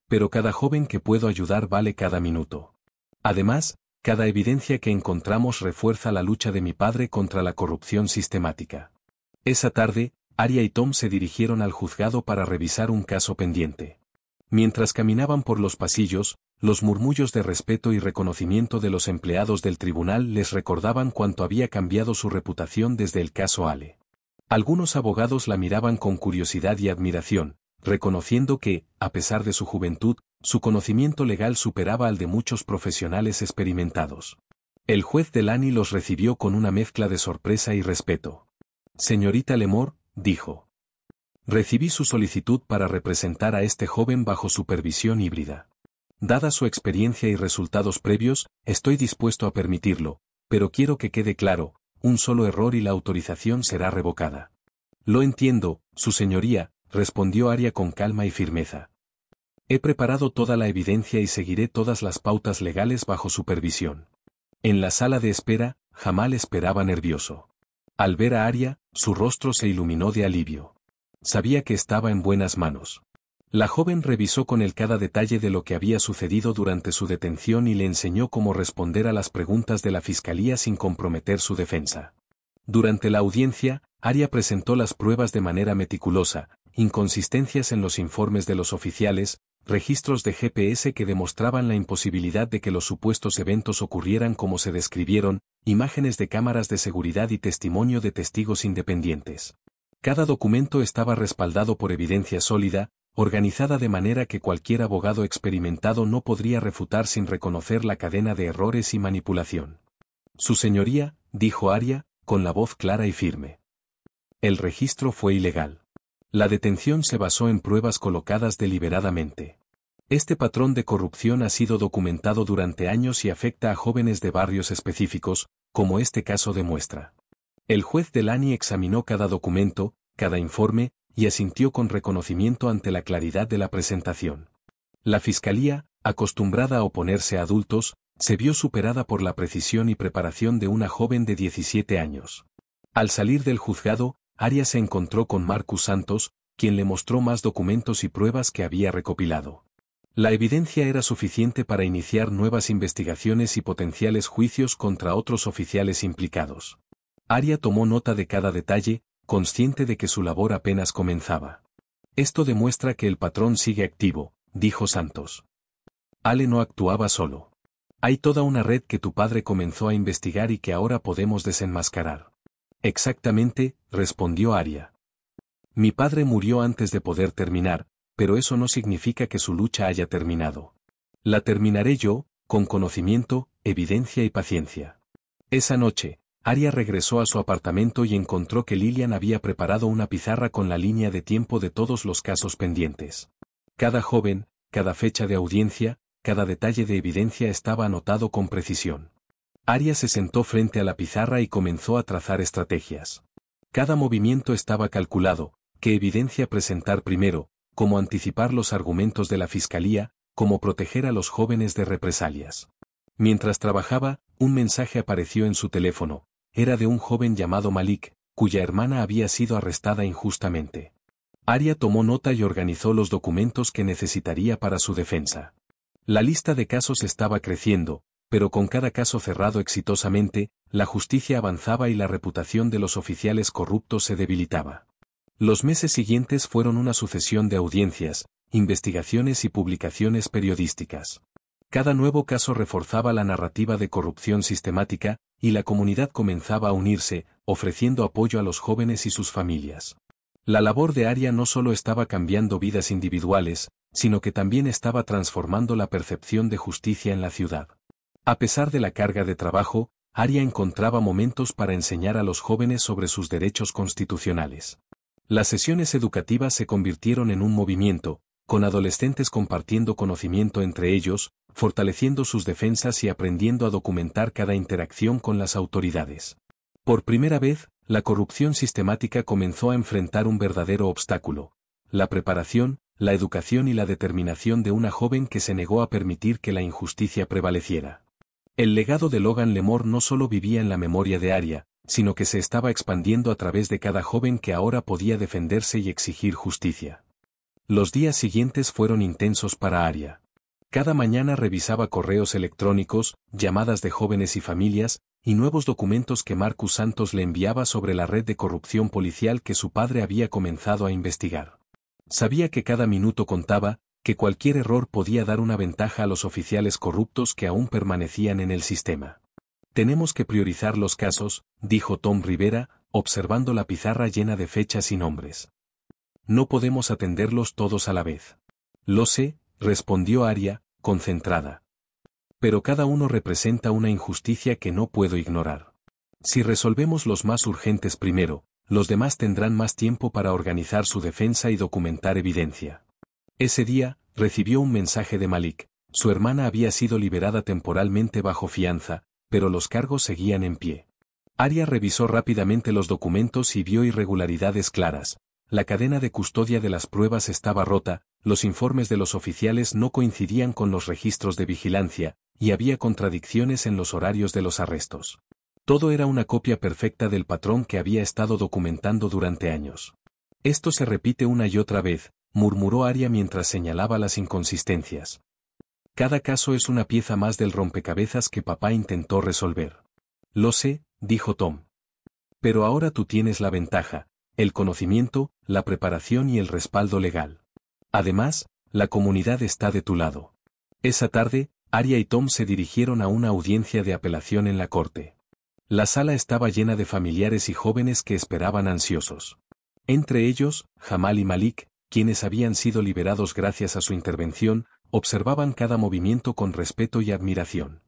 Pero cada joven que puedo ayudar vale cada minuto. Además, cada evidencia que encontramos refuerza la lucha de mi padre contra la corrupción sistemática. Esa tarde, Aria y Tom se dirigieron al juzgado para revisar un caso pendiente. Mientras caminaban por los pasillos, los murmullos de respeto y reconocimiento de los empleados del tribunal les recordaban cuánto había cambiado su reputación desde el caso Ale. Algunos abogados la miraban con curiosidad y admiración, reconociendo que, a pesar de su juventud, su conocimiento legal superaba al de muchos profesionales experimentados. El juez Delany los recibió con una mezcla de sorpresa y respeto. Señorita Lemore, dijo. Recibí su solicitud para representar a este joven bajo supervisión híbrida. Dada su experiencia y resultados previos, estoy dispuesto a permitirlo, pero quiero que quede claro, un solo error y la autorización será revocada. Lo entiendo, su señoría, respondió Aria con calma y firmeza. He preparado toda la evidencia y seguiré todas las pautas legales bajo supervisión. En la sala de espera, Jamal esperaba nervioso. Al ver a Aria, su rostro se iluminó de alivio. Sabía que estaba en buenas manos. La joven revisó con él cada detalle de lo que había sucedido durante su detención y le enseñó cómo responder a las preguntas de la fiscalía sin comprometer su defensa. Durante la audiencia, Aria presentó las pruebas de manera meticulosa, inconsistencias en los informes de los oficiales, registros de GPS que demostraban la imposibilidad de que los supuestos eventos ocurrieran como se describieron, imágenes de cámaras de seguridad y testimonio de testigos independientes. Cada documento estaba respaldado por evidencia sólida, organizada de manera que cualquier abogado experimentado no podría refutar sin reconocer la cadena de errores y manipulación. Su señoría, dijo Aria, con la voz clara y firme. El registro fue ilegal. La detención se basó en pruebas colocadas deliberadamente. Este patrón de corrupción ha sido documentado durante años y afecta a jóvenes de barrios específicos, como este caso demuestra. El juez Delany examinó cada documento, cada informe, y asintió con reconocimiento ante la claridad de la presentación. La fiscalía, acostumbrada a oponerse a adultos, se vio superada por la precisión y preparación de una joven de 17 años. Al salir del juzgado, Aria se encontró con Marcus Santos, quien le mostró más documentos y pruebas que había recopilado. La evidencia era suficiente para iniciar nuevas investigaciones y potenciales juicios contra otros oficiales implicados. Aria tomó nota de cada detalle, consciente de que su labor apenas comenzaba. Esto demuestra que el patrón sigue activo, dijo Santos. Ale no actuaba solo. Hay toda una red que tu padre comenzó a investigar y que ahora podemos desenmascarar. Exactamente, respondió Aria. Mi padre murió antes de poder terminar, pero eso no significa que su lucha haya terminado. La terminaré yo, con conocimiento, evidencia y paciencia. Esa noche, Aria regresó a su apartamento y encontró que Lillian había preparado una pizarra con la línea de tiempo de todos los casos pendientes. Cada joven, cada fecha de audiencia, cada detalle de evidencia estaba anotado con precisión. Aria se sentó frente a la pizarra y comenzó a trazar estrategias. Cada movimiento estaba calculado, qué evidencia presentar primero, cómo anticipar los argumentos de la fiscalía, cómo proteger a los jóvenes de represalias. Mientras trabajaba, un mensaje apareció en su teléfono. Era de un joven llamado Malik, cuya hermana había sido arrestada injustamente. Aria tomó nota y organizó los documentos que necesitaría para su defensa. La lista de casos estaba creciendo, pero con cada caso cerrado exitosamente, la justicia avanzaba y la reputación de los oficiales corruptos se debilitaba. Los meses siguientes fueron una sucesión de audiencias, investigaciones y publicaciones periodísticas. Cada nuevo caso reforzaba la narrativa de corrupción sistemática, y la comunidad comenzaba a unirse, ofreciendo apoyo a los jóvenes y sus familias. La labor de Aria no solo estaba cambiando vidas individuales, sino que también estaba transformando la percepción de justicia en la ciudad. A pesar de la carga de trabajo, Aria encontraba momentos para enseñar a los jóvenes sobre sus derechos constitucionales. Las sesiones educativas se convirtieron en un movimiento, con adolescentes compartiendo conocimiento entre ellos, fortaleciendo sus defensas y aprendiendo a documentar cada interacción con las autoridades. Por primera vez, la corrupción sistemática comenzó a enfrentar un verdadero obstáculo: la preparación, la educación y la determinación de una joven que se negó a permitir que la injusticia prevaleciera. El legado de Logan Lemore no solo vivía en la memoria de Aria, sino que se estaba expandiendo a través de cada joven que ahora podía defenderse y exigir justicia. Los días siguientes fueron intensos para Aria. Cada mañana revisaba correos electrónicos, llamadas de jóvenes y familias, y nuevos documentos que Marcus Santos le enviaba sobre la red de corrupción policial que su padre había comenzado a investigar. Sabía que cada minuto contaba, que cualquier error podía dar una ventaja a los oficiales corruptos que aún permanecían en el sistema. Tenemos que priorizar los casos, dijo Tom Rivera, observando la pizarra llena de fechas y nombres. No podemos atenderlos todos a la vez. Lo sé, respondió Aria, concentrada. Pero cada uno representa una injusticia que no puedo ignorar. Si resolvemos los más urgentes primero, los demás tendrán más tiempo para organizar su defensa y documentar evidencia. Ese día, recibió un mensaje de Malik. Su hermana había sido liberada temporalmente bajo fianza, pero los cargos seguían en pie. Aria revisó rápidamente los documentos y vio irregularidades claras: la cadena de custodia de las pruebas estaba rota, los informes de los oficiales no coincidían con los registros de vigilancia, y había contradicciones en los horarios de los arrestos. Todo era una copia perfecta del patrón que había estado documentando durante años. Esto se repite una y otra vez, murmuró Arya mientras señalaba las inconsistencias. Cada caso es una pieza más del rompecabezas que papá intentó resolver. Lo sé, dijo Tom. Pero ahora tú tienes la ventaja, el conocimiento, la preparación y el respaldo legal. Además, la comunidad está de tu lado. Esa tarde, Arya y Tom se dirigieron a una audiencia de apelación en la corte. La sala estaba llena de familiares y jóvenes que esperaban ansiosos. Entre ellos, Jamal y Malik, quienes habían sido liberados gracias a su intervención, observaban cada movimiento con respeto y admiración.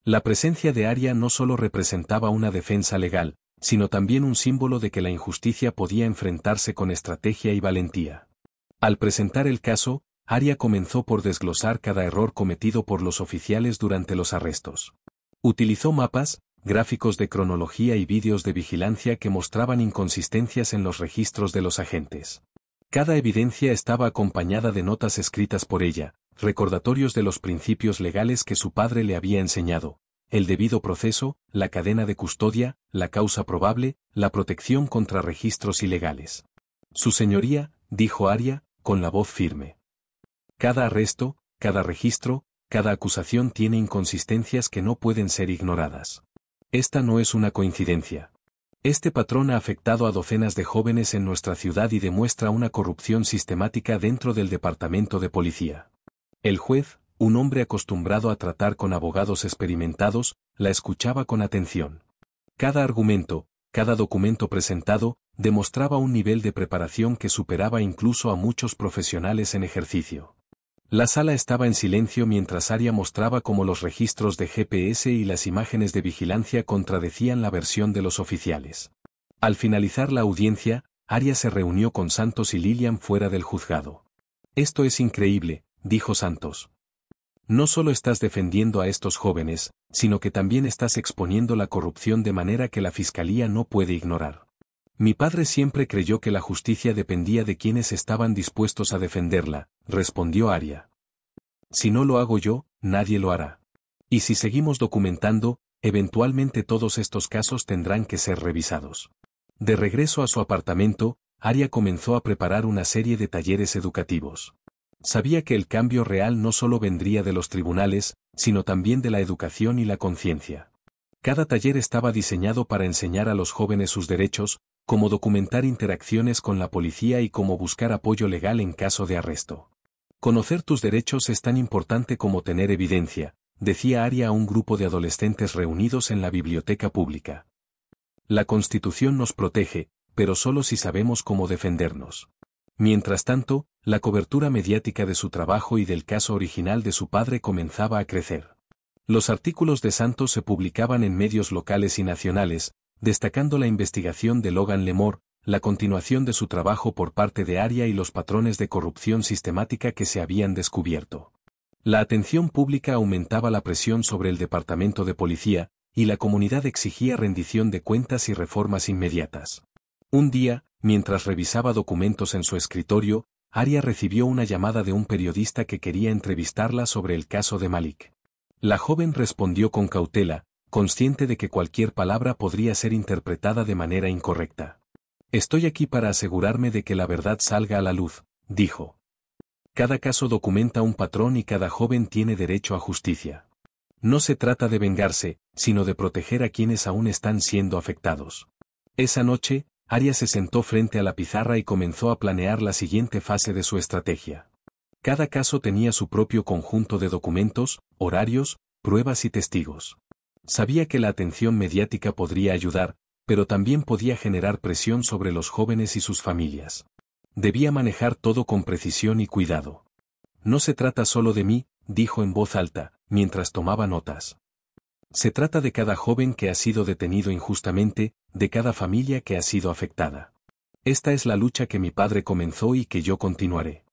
La presencia de Arya no solo representaba una defensa legal, sino también un símbolo de que la injusticia podía enfrentarse con estrategia y valentía. Al presentar el caso, Arya comenzó por desglosar cada error cometido por los oficiales durante los arrestos. Utilizó mapas, gráficos de cronología y vídeos de vigilancia que mostraban inconsistencias en los registros de los agentes. Cada evidencia estaba acompañada de notas escritas por ella, recordatorios de los principios legales que su padre le había enseñado: el debido proceso, la cadena de custodia, la causa probable, la protección contra registros ilegales. Su señoría, dijo Arya, con la voz firme. Cada arresto, cada registro, cada acusación tiene inconsistencias que no pueden ser ignoradas. Esta no es una coincidencia. Este patrón ha afectado a docenas de jóvenes en nuestra ciudad y demuestra una corrupción sistemática dentro del departamento de policía. El juez, un hombre acostumbrado a tratar con abogados experimentados, la escuchaba con atención. Cada argumento, cada documento presentado, demostraba un nivel de preparación que superaba incluso a muchos profesionales en ejercicio. La sala estaba en silencio mientras Arya mostraba cómo los registros de GPS y las imágenes de vigilancia contradecían la versión de los oficiales. Al finalizar la audiencia, Arya se reunió con Santos y Lillian fuera del juzgado. «Esto es increíble», dijo Santos. «No solo estás defendiendo a estos jóvenes, sino que también estás exponiendo la corrupción de manera que la fiscalía no puede ignorar. Mi padre siempre creyó que la justicia dependía de quienes estaban dispuestos a defenderla», respondió Arya. «Si no lo hago yo, nadie lo hará. Y si seguimos documentando, eventualmente todos estos casos tendrán que ser revisados». De regreso a su apartamento, Arya comenzó a preparar una serie de talleres educativos. Sabía que el cambio real no solo vendría de los tribunales, sino también de la educación y la conciencia. Cada taller estaba diseñado para enseñar a los jóvenes sus derechos, cómo documentar interacciones con la policía y cómo buscar apoyo legal en caso de arresto. «Conocer tus derechos es tan importante como tener evidencia», decía Arya a un grupo de adolescentes reunidos en la biblioteca pública. «La Constitución nos protege, pero solo si sabemos cómo defendernos». Mientras tanto, la cobertura mediática de su trabajo y del caso original de su padre comenzaba a crecer. Los artículos de Santos se publicaban en medios locales y nacionales, destacando la investigación de Logan Lemore, la continuación de su trabajo por parte de Arya y los patrones de corrupción sistemática que se habían descubierto. La atención pública aumentaba la presión sobre el departamento de policía, y la comunidad exigía rendición de cuentas y reformas inmediatas. Un día, mientras revisaba documentos en su escritorio, Arya recibió una llamada de un periodista que quería entrevistarla sobre el caso de Malik. La joven respondió con cautela, consciente de que cualquier palabra podría ser interpretada de manera incorrecta. «Estoy aquí para asegurarme de que la verdad salga a la luz», dijo. «Cada caso documenta un patrón y cada joven tiene derecho a justicia. No se trata de vengarse, sino de proteger a quienes aún están siendo afectados». Esa noche, Arya se sentó frente a la pizarra y comenzó a planear la siguiente fase de su estrategia. Cada caso tenía su propio conjunto de documentos, horarios, pruebas y testigos. Sabía que la atención mediática podría ayudar, pero también podía generar presión sobre los jóvenes y sus familias. Debía manejar todo con precisión y cuidado. «No se trata solo de mí», dijo en voz alta, mientras tomaba notas. «Se trata de cada joven que ha sido detenido injustamente, de cada familia que ha sido afectada. Esta es la lucha que mi padre comenzó y que yo continuaré».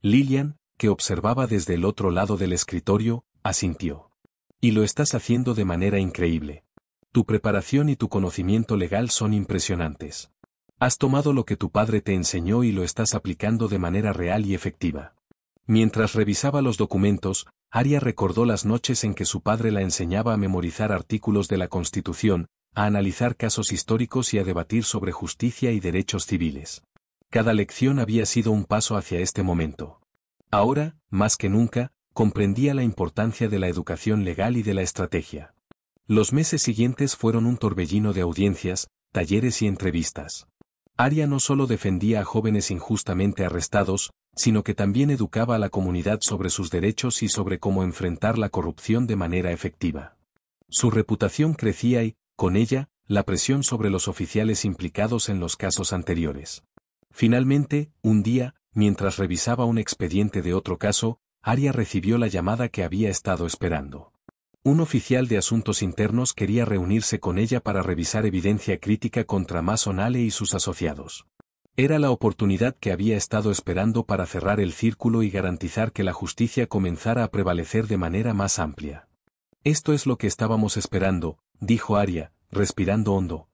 Lillian, que observaba desde el otro lado del escritorio, asintió. «Y lo estás haciendo de manera increíble. Tu preparación y tu conocimiento legal son impresionantes. Has tomado lo que tu padre te enseñó y lo estás aplicando de manera real y efectiva. Mientras revisaba los documentos, Aria recordó las noches en que su padre la enseñaba a memorizar artículos de la Constitución, a analizar casos históricos y a debatir sobre justicia y derechos civiles. Cada lección había sido un paso hacia este momento. Ahora, más que nunca, comprendía la importancia de la educación legal y de la estrategia. Los meses siguientes fueron un torbellino de audiencias, talleres y entrevistas. Aria no solo defendía a jóvenes injustamente arrestados, sino que también educaba a la comunidad sobre sus derechos y sobre cómo enfrentar la corrupción de manera efectiva. Su reputación crecía y, con ella, la presión sobre los oficiales implicados en los casos anteriores. Finalmente, un día, mientras revisaba un expediente de otro caso, Aria recibió la llamada que había estado esperando. Un oficial de asuntos internos quería reunirse con ella para revisar evidencia crítica contra Mason Ale y sus asociados. Era la oportunidad que había estado esperando para cerrar el círculo y garantizar que la justicia comenzara a prevalecer de manera más amplia. Esto es lo que estábamos esperando, dijo Aria, respirando hondo.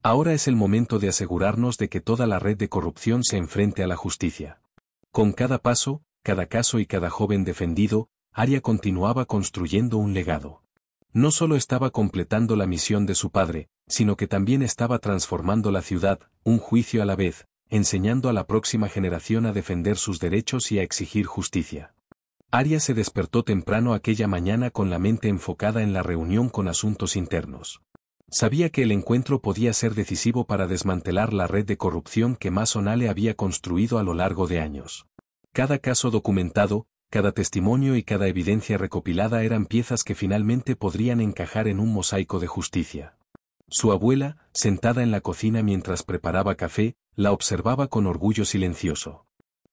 Ahora es el momento de asegurarnos de que toda la red de corrupción se enfrente a la justicia. Con cada paso, cada caso y cada joven defendido, Aria continuaba construyendo un legado. No solo estaba completando la misión de su padre, sino que también estaba transformando la ciudad, un juicio a la vez, enseñando a la próxima generación a defender sus derechos y a exigir justicia. Aria se despertó temprano aquella mañana con la mente enfocada en la reunión con asuntos internos. Sabía que el encuentro podía ser decisivo para desmantelar la red de corrupción que Mason Ale había construido a lo largo de años. Cada caso documentado, cada testimonio y cada evidencia recopilada eran piezas que finalmente podrían encajar en un mosaico de justicia. Su abuela, sentada en la cocina mientras preparaba café, la observaba con orgullo silencioso.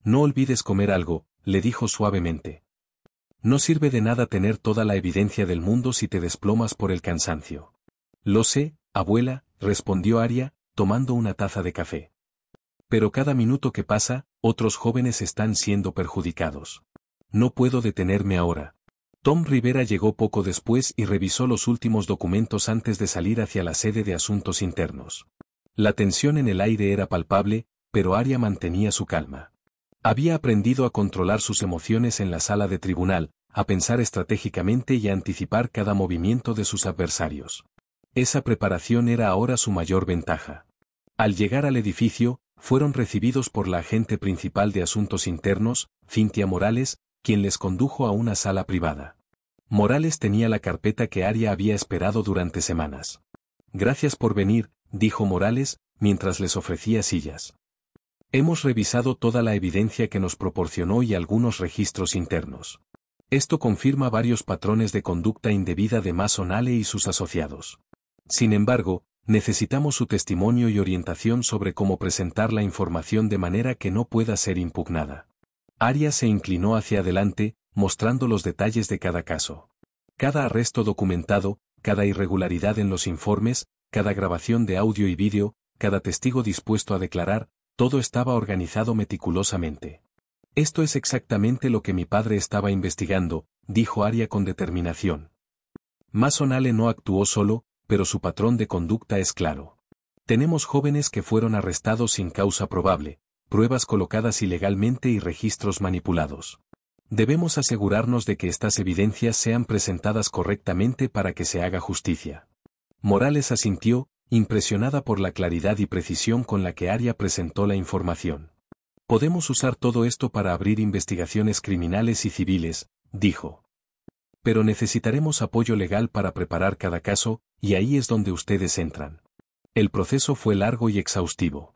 No olvides comer algo, le dijo suavemente. No sirve de nada tener toda la evidencia del mundo si te desplomas por el cansancio. Lo sé, abuela, respondió Aria, tomando una taza de café. Pero cada minuto que pasa, otros jóvenes están siendo perjudicados. No puedo detenerme ahora. Tom Rivera llegó poco después y revisó los últimos documentos antes de salir hacia la sede de asuntos internos. La tensión en el aire era palpable, pero Aria mantenía su calma. Había aprendido a controlar sus emociones en la sala de tribunal, a pensar estratégicamente y a anticipar cada movimiento de sus adversarios. Esa preparación era ahora su mayor ventaja. Al llegar al edificio, fueron recibidos por la agente principal de asuntos internos, Cynthia Morales, quien les condujo a una sala privada. Morales tenía la carpeta que Aria había esperado durante semanas. Gracias por venir, dijo Morales, mientras les ofrecía sillas. Hemos revisado toda la evidencia que nos proporcionó y algunos registros internos. Esto confirma varios patrones de conducta indebida de Mason Ale y sus asociados. Sin embargo, necesitamos su testimonio y orientación sobre cómo presentar la información de manera que no pueda ser impugnada. Aria se inclinó hacia adelante, mostrando los detalles de cada caso. Cada arresto documentado, cada irregularidad en los informes, cada grabación de audio y vídeo, cada testigo dispuesto a declarar, todo estaba organizado meticulosamente. Esto es exactamente lo que mi padre estaba investigando, dijo Aria con determinación. Mason Ale no actuó solo, pero su patrón de conducta es claro. Tenemos jóvenes que fueron arrestados sin causa probable, pruebas colocadas ilegalmente y registros manipulados. Debemos asegurarnos de que estas evidencias sean presentadas correctamente para que se haga justicia. Morales asintió, impresionada por la claridad y precisión con la que Aria presentó la información. Podemos usar todo esto para abrir investigaciones criminales y civiles, dijo. Pero necesitaremos apoyo legal para preparar cada caso, y ahí es donde ustedes entran. El proceso fue largo y exhaustivo.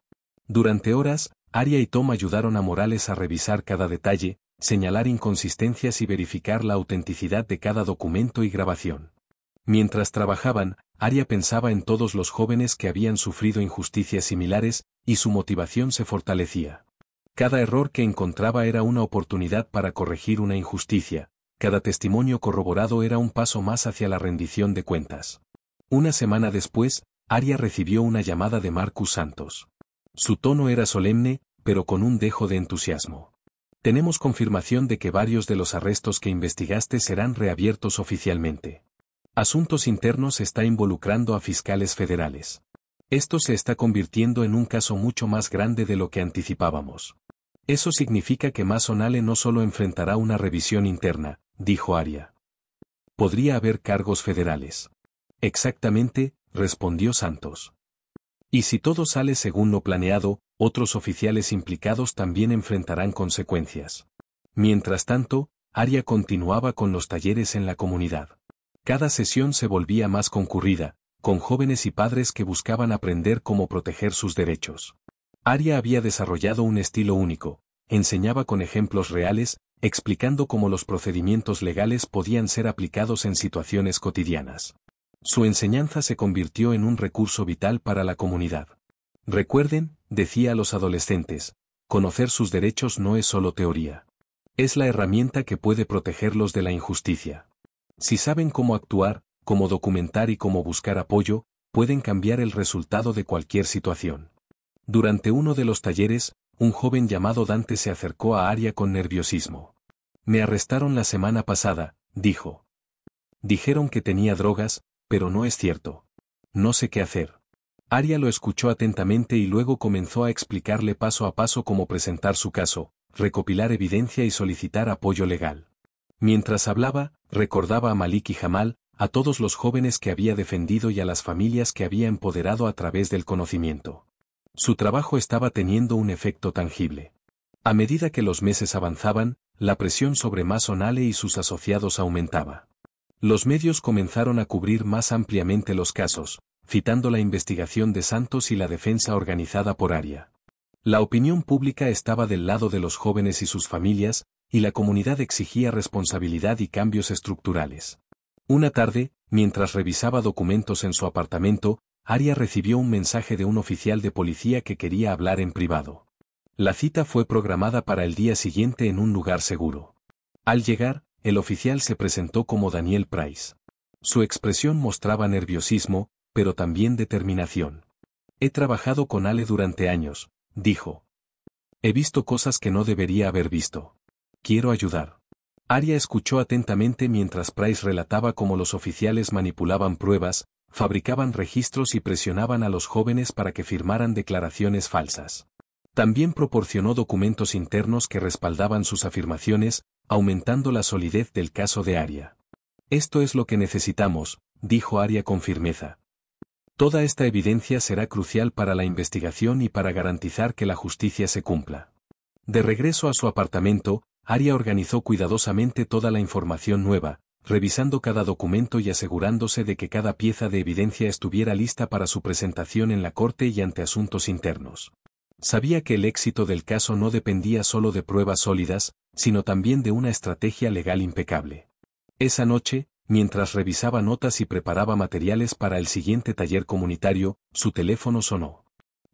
Durante horas, Aria y Tom ayudaron a Morales a revisar cada detalle, señalar inconsistencias y verificar la autenticidad de cada documento y grabación. Mientras trabajaban, Aria pensaba en todos los jóvenes que habían sufrido injusticias similares, y su motivación se fortalecía. Cada error que encontraba era una oportunidad para corregir una injusticia, cada testimonio corroborado era un paso más hacia la rendición de cuentas. Una semana después, Aria recibió una llamada de Marcus Santos. Su tono era solemne, pero con un dejo de entusiasmo. Tenemos confirmación de que varios de los arrestos que investigaste serán reabiertos oficialmente. Asuntos Internos está involucrando a fiscales federales. Esto se está convirtiendo en un caso mucho más grande de lo que anticipábamos. Eso significa que Masonale no solo enfrentará una revisión interna, dijo Arya. Podría haber cargos federales. Exactamente, respondió Santos. Y si todo sale según lo planeado, otros oficiales implicados también enfrentarán consecuencias. Mientras tanto, Arya continuaba con los talleres en la comunidad. Cada sesión se volvía más concurrida, con jóvenes y padres que buscaban aprender cómo proteger sus derechos. Arya había desarrollado un estilo único, enseñaba con ejemplos reales, explicando cómo los procedimientos legales podían ser aplicados en situaciones cotidianas. Su enseñanza se convirtió en un recurso vital para la comunidad. Recuerden, decía a los adolescentes, conocer sus derechos no es solo teoría. Es la herramienta que puede protegerlos de la injusticia. Si saben cómo actuar, cómo documentar y cómo buscar apoyo, pueden cambiar el resultado de cualquier situación. Durante uno de los talleres, un joven llamado Dante se acercó a Arya con nerviosismo. Me arrestaron la semana pasada, dijo. Dijeron que tenía drogas, pero no es cierto. No sé qué hacer. Arya lo escuchó atentamente y luego comenzó a explicarle paso a paso cómo presentar su caso, recopilar evidencia y solicitar apoyo legal. Mientras hablaba, recordaba a Malik y Jamal, a todos los jóvenes que había defendido y a las familias que había empoderado a través del conocimiento. Su trabajo estaba teniendo un efecto tangible. A medida que los meses avanzaban, la presión sobre Masonale y sus asociados aumentaba. Los medios comenzaron a cubrir más ampliamente los casos, citando la investigación de Santos y la defensa organizada por Arya. La opinión pública estaba del lado de los jóvenes y sus familias, y la comunidad exigía responsabilidad y cambios estructurales. Una tarde, mientras revisaba documentos en su apartamento, Arya recibió un mensaje de un oficial de policía que quería hablar en privado. La cita fue programada para el día siguiente en un lugar seguro. Al llegar, el oficial se presentó como Daniel Price. Su expresión mostraba nerviosismo, pero también determinación. He trabajado con Ale durante años, dijo. He visto cosas que no debería haber visto. Quiero ayudar. Arya escuchó atentamente mientras Price relataba cómo los oficiales manipulaban pruebas, fabricaban registros y presionaban a los jóvenes para que firmaran declaraciones falsas. También proporcionó documentos internos que respaldaban sus afirmaciones, aumentando la solidez del caso de Arya. Esto es lo que necesitamos, dijo Arya con firmeza. Toda esta evidencia será crucial para la investigación y para garantizar que la justicia se cumpla. De regreso a su apartamento, Arya organizó cuidadosamente toda la información nueva, revisando cada documento y asegurándose de que cada pieza de evidencia estuviera lista para su presentación en la corte y ante asuntos internos. Sabía que el éxito del caso no dependía solo de pruebas sólidas, sino también de una estrategia legal impecable. Esa noche, mientras revisaba notas y preparaba materiales para el siguiente taller comunitario, su teléfono sonó.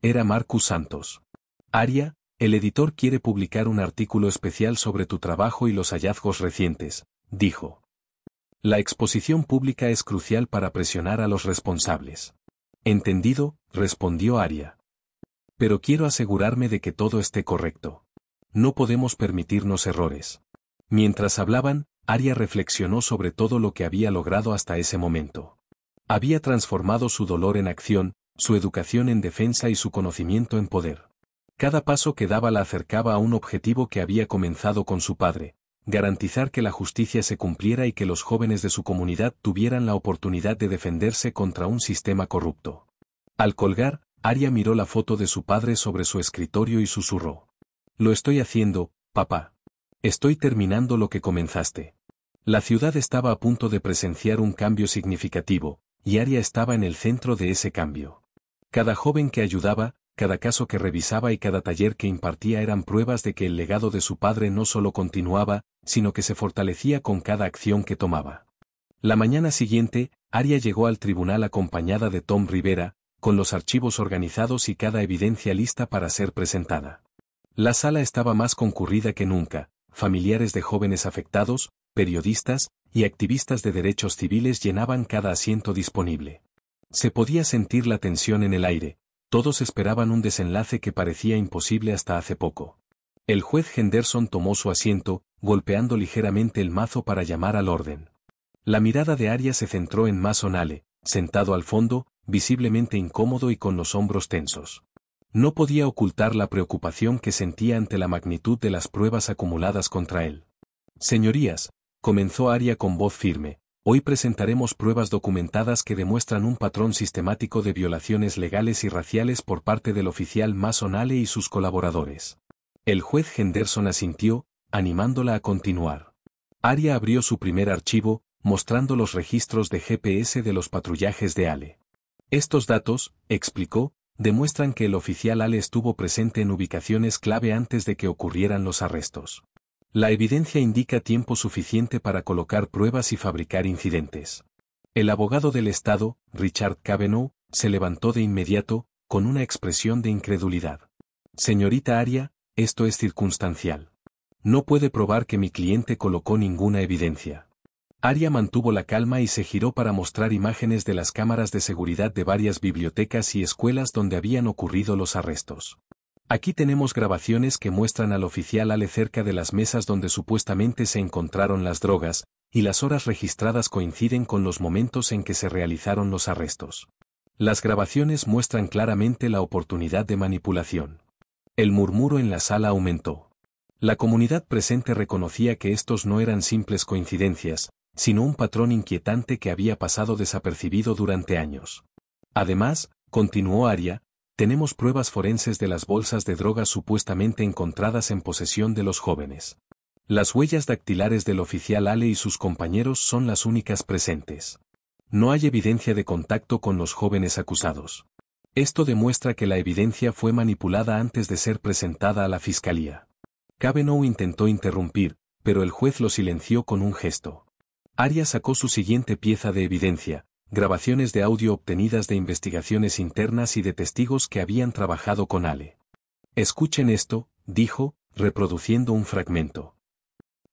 Era Marcus Santos. Arya, el editor quiere publicar un artículo especial sobre tu trabajo y los hallazgos recientes, dijo. La exposición pública es crucial para presionar a los responsables. Entendido, respondió Arya. Pero quiero asegurarme de que todo esté correcto. No podemos permitirnos errores. Mientras hablaban, Arya reflexionó sobre todo lo que había logrado hasta ese momento. Había transformado su dolor en acción, su educación en defensa y su conocimiento en poder. Cada paso que daba la acercaba a un objetivo que había comenzado con su padre, garantizar que la justicia se cumpliera y que los jóvenes de su comunidad tuvieran la oportunidad de defenderse contra un sistema corrupto. Al colgar, Arya miró la foto de su padre sobre su escritorio y susurró. Lo estoy haciendo, papá. Estoy terminando lo que comenzaste. La ciudad estaba a punto de presenciar un cambio significativo, y Arya estaba en el centro de ese cambio. Cada joven que ayudaba, cada caso que revisaba y cada taller que impartía eran pruebas de que el legado de su padre no solo continuaba, sino que se fortalecía con cada acción que tomaba. La mañana siguiente, Arya llegó al tribunal acompañada de Tom Rivera, con los archivos organizados y cada evidencia lista para ser presentada. La sala estaba más concurrida que nunca, familiares de jóvenes afectados, periodistas y activistas de derechos civiles llenaban cada asiento disponible. Se podía sentir la tensión en el aire, todos esperaban un desenlace que parecía imposible hasta hace poco. El juez Henderson tomó su asiento, golpeando ligeramente el mazo para llamar al orden. La mirada de Arya se centró en Masonale, sentado al fondo, visiblemente incómodo y con los hombros tensos. No podía ocultar la preocupación que sentía ante la magnitud de las pruebas acumuladas contra él. Señorías, comenzó Arya con voz firme, hoy presentaremos pruebas documentadas que demuestran un patrón sistemático de violaciones legales y raciales por parte del oficial Mason Ale y sus colaboradores. El juez Henderson asintió, animándola a continuar. Arya abrió su primer archivo, mostrando los registros de GPS de los patrullajes de Ale. Estos datos, explicó, demuestran que el oficial Ale estuvo presente en ubicaciones clave antes de que ocurrieran los arrestos. La evidencia indica tiempo suficiente para colocar pruebas y fabricar incidentes. El abogado del Estado, Richard Cavanaugh, se levantó de inmediato, con una expresión de incredulidad. Señorita Arya, esto es circunstancial. No puede probar que mi cliente colocó ninguna evidencia. Arya mantuvo la calma y se giró para mostrar imágenes de las cámaras de seguridad de varias bibliotecas y escuelas donde habían ocurrido los arrestos. Aquí tenemos grabaciones que muestran al oficial Ale cerca de las mesas donde supuestamente se encontraron las drogas, y las horas registradas coinciden con los momentos en que se realizaron los arrestos. Las grabaciones muestran claramente la oportunidad de manipulación. El murmuro en la sala aumentó. La comunidad presente reconocía que estos no eran simples coincidencias, sino un patrón inquietante que había pasado desapercibido durante años. Además, continuó Arya, tenemos pruebas forenses de las bolsas de drogas supuestamente encontradas en posesión de los jóvenes. Las huellas dactilares del oficial Ale y sus compañeros son las únicas presentes. No hay evidencia de contacto con los jóvenes acusados. Esto demuestra que la evidencia fue manipulada antes de ser presentada a la fiscalía. Cavanaugh intentó interrumpir, pero el juez lo silenció con un gesto. Arya sacó su siguiente pieza de evidencia, grabaciones de audio obtenidas de investigaciones internas y de testigos que habían trabajado con Ale. Escuchen esto, dijo, reproduciendo un fragmento.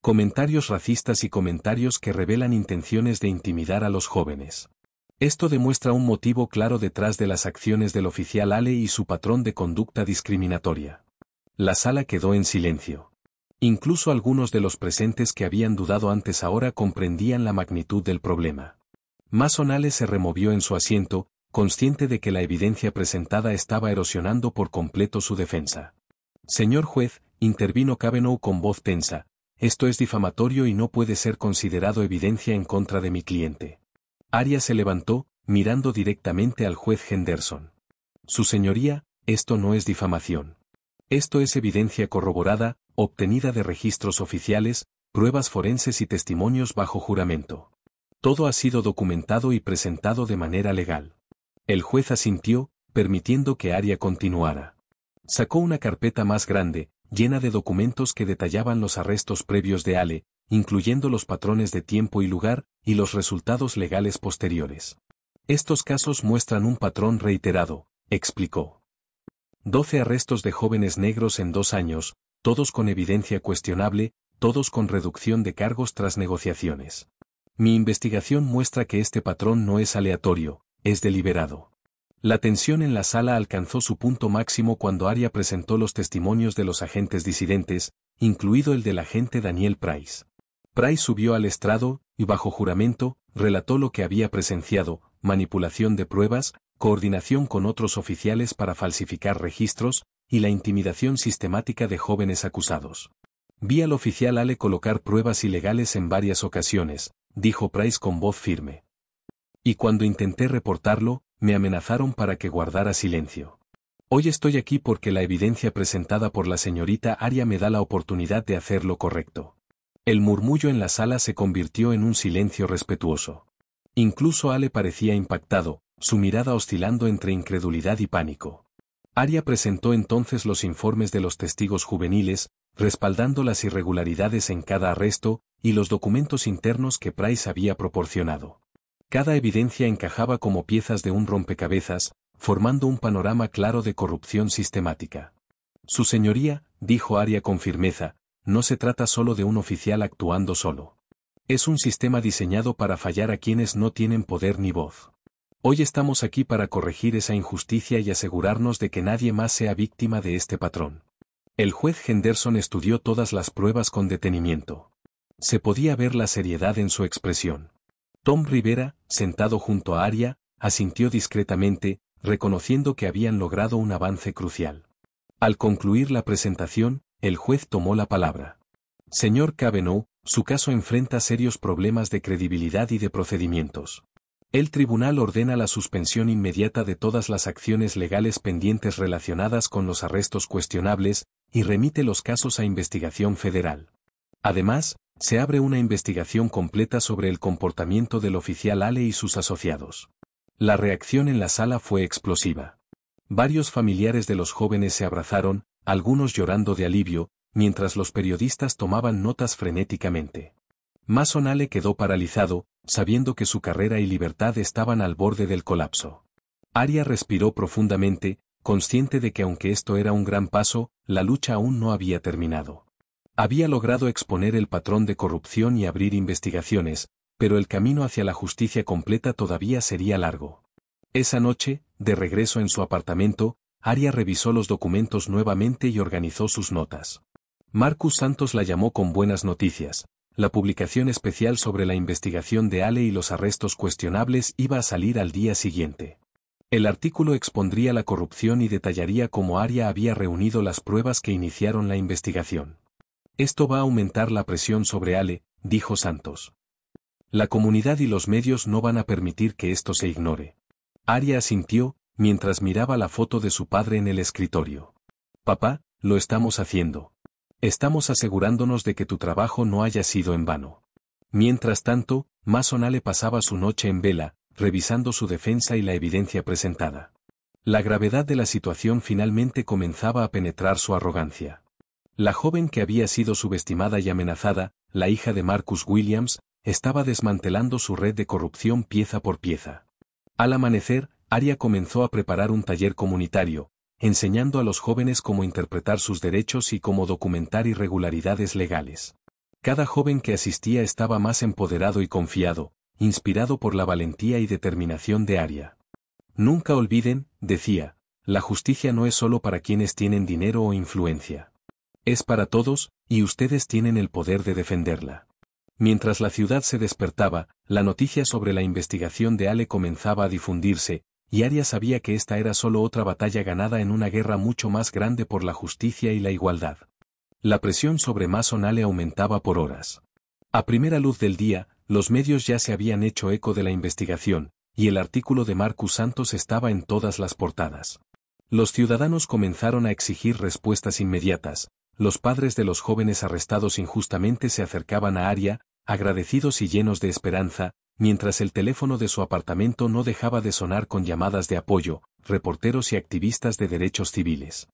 Comentarios racistas y comentarios que revelan intenciones de intimidar a los jóvenes. Esto demuestra un motivo claro detrás de las acciones del oficial Ale y su patrón de conducta discriminatoria. La sala quedó en silencio. Incluso algunos de los presentes que habían dudado antes ahora comprendían la magnitud del problema. Mason Ale se removió en su asiento, consciente de que la evidencia presentada estaba erosionando por completo su defensa. Señor juez, intervino Cavanaugh con voz tensa, esto es difamatorio y no puede ser considerado evidencia en contra de mi cliente. Arya se levantó, mirando directamente al juez Henderson. Su señoría, esto no es difamación. Esto es evidencia corroborada, obtenida de registros oficiales, pruebas forenses y testimonios bajo juramento. Todo ha sido documentado y presentado de manera legal. El juez asintió, permitiendo que Arya continuara. Sacó una carpeta más grande, llena de documentos que detallaban los arrestos previos de Ale, incluyendo los patrones de tiempo y lugar, y los resultados legales posteriores. Estos casos muestran un patrón reiterado, explicó. 12 arrestos de jóvenes negros en 2 años, todos con evidencia cuestionable, todos con reducción de cargos tras negociaciones. Mi investigación muestra que este patrón no es aleatorio, es deliberado. La tensión en la sala alcanzó su punto máximo cuando Arya presentó los testimonios de los agentes disidentes, incluido el del agente Daniel Price. Price subió al estrado, y bajo juramento, relató lo que había presenciado, manipulación de pruebas, coordinación con otros oficiales para falsificar registros, y la intimidación sistemática de jóvenes acusados. Vi al oficial Ale colocar pruebas ilegales en varias ocasiones, dijo Price con voz firme. Y cuando intenté reportarlo, me amenazaron para que guardara silencio. Hoy estoy aquí porque la evidencia presentada por la señorita Arya me da la oportunidad de hacer lo correcto. El murmullo en la sala se convirtió en un silencio respetuoso. Incluso Ale parecía impactado, su mirada oscilando entre incredulidad y pánico. Arya presentó entonces los informes de los testigos juveniles, respaldando las irregularidades en cada arresto, y los documentos internos que Price había proporcionado. Cada evidencia encajaba como piezas de un rompecabezas, formando un panorama claro de corrupción sistemática. Su señoría, dijo Arya con firmeza, no se trata solo de un oficial actuando solo. Es un sistema diseñado para fallar a quienes no tienen poder ni voz. Hoy estamos aquí para corregir esa injusticia y asegurarnos de que nadie más sea víctima de este patrón. El juez Henderson estudió todas las pruebas con detenimiento. Se podía ver la seriedad en su expresión. Tom Rivera, sentado junto a Arya, asintió discretamente, reconociendo que habían logrado un avance crucial. Al concluir la presentación, el juez tomó la palabra. Señor Kavanaugh, su caso enfrenta serios problemas de credibilidad y de procedimientos. El tribunal ordena la suspensión inmediata de todas las acciones legales pendientes relacionadas con los arrestos cuestionables, y remite los casos a investigación federal. Además, se abre una investigación completa sobre el comportamiento del oficial Ale y sus asociados. La reacción en la sala fue explosiva. Varios familiares de los jóvenes se abrazaron, algunos llorando de alivio, mientras los periodistas tomaban notas frenéticamente. Mason Ale quedó paralizado, sabiendo que su carrera y libertad estaban al borde del colapso. Arya respiró profundamente, consciente de que aunque esto era un gran paso, la lucha aún no había terminado. Había logrado exponer el patrón de corrupción y abrir investigaciones, pero el camino hacia la justicia completa todavía sería largo. Esa noche, de regreso en su apartamento, Arya revisó los documentos nuevamente y organizó sus notas. Marcus Santos la llamó con buenas noticias. La publicación especial sobre la investigación de Ale y los arrestos cuestionables iba a salir al día siguiente. El artículo expondría la corrupción y detallaría cómo Arya había reunido las pruebas que iniciaron la investigación. Esto va a aumentar la presión sobre Ale, dijo Santos. La comunidad y los medios no van a permitir que esto se ignore. Arya asintió, mientras miraba la foto de su padre en el escritorio. Papá, lo estamos haciendo. Estamos asegurándonos de que tu trabajo no haya sido en vano. Mientras tanto, Mason Ale pasaba su noche en vela, revisando su defensa y la evidencia presentada. La gravedad de la situación finalmente comenzaba a penetrar su arrogancia. La joven que había sido subestimada y amenazada, la hija de Marcus Williams, estaba desmantelando su red de corrupción pieza por pieza. Al amanecer, Arya comenzó a preparar un taller comunitario, enseñando a los jóvenes cómo interpretar sus derechos y cómo documentar irregularidades legales. Cada joven que asistía estaba más empoderado y confiado, inspirado por la valentía y determinación de Arya. Nunca olviden, decía, la justicia no es solo para quienes tienen dinero o influencia. Es para todos, y ustedes tienen el poder de defenderla. Mientras la ciudad se despertaba, la noticia sobre la investigación de Ale comenzaba a difundirse, y Arya sabía que esta era solo otra batalla ganada en una guerra mucho más grande por la justicia y la igualdad. La presión sobre Mason Ale aumentaba por horas. A primera luz del día, los medios ya se habían hecho eco de la investigación, y el artículo de Marcus Santos estaba en todas las portadas. Los ciudadanos comenzaron a exigir respuestas inmediatas. Los padres de los jóvenes arrestados injustamente se acercaban a Arya, agradecidos y llenos de esperanza, mientras el teléfono de su apartamento no dejaba de sonar con llamadas de apoyo, reporteros y activistas de derechos civiles.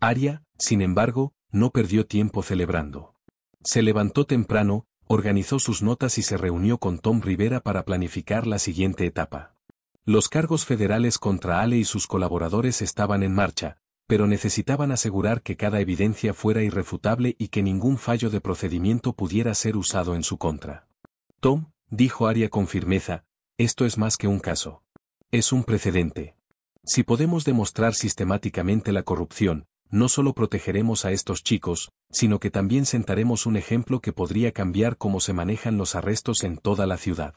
Arya, sin embargo, no perdió tiempo celebrando. Se levantó temprano, organizó sus notas y se reunió con Tom Rivera para planificar la siguiente etapa. Los cargos federales contra Ale y sus colaboradores estaban en marcha, pero necesitaban asegurar que cada evidencia fuera irrefutable y que ningún fallo de procedimiento pudiera ser usado en su contra. Tom, dijo Arya con firmeza, esto es más que un caso. Es un precedente. Si podemos demostrar sistemáticamente la corrupción, no solo protegeremos a estos chicos, sino que también sentaremos un ejemplo que podría cambiar cómo se manejan los arrestos en toda la ciudad.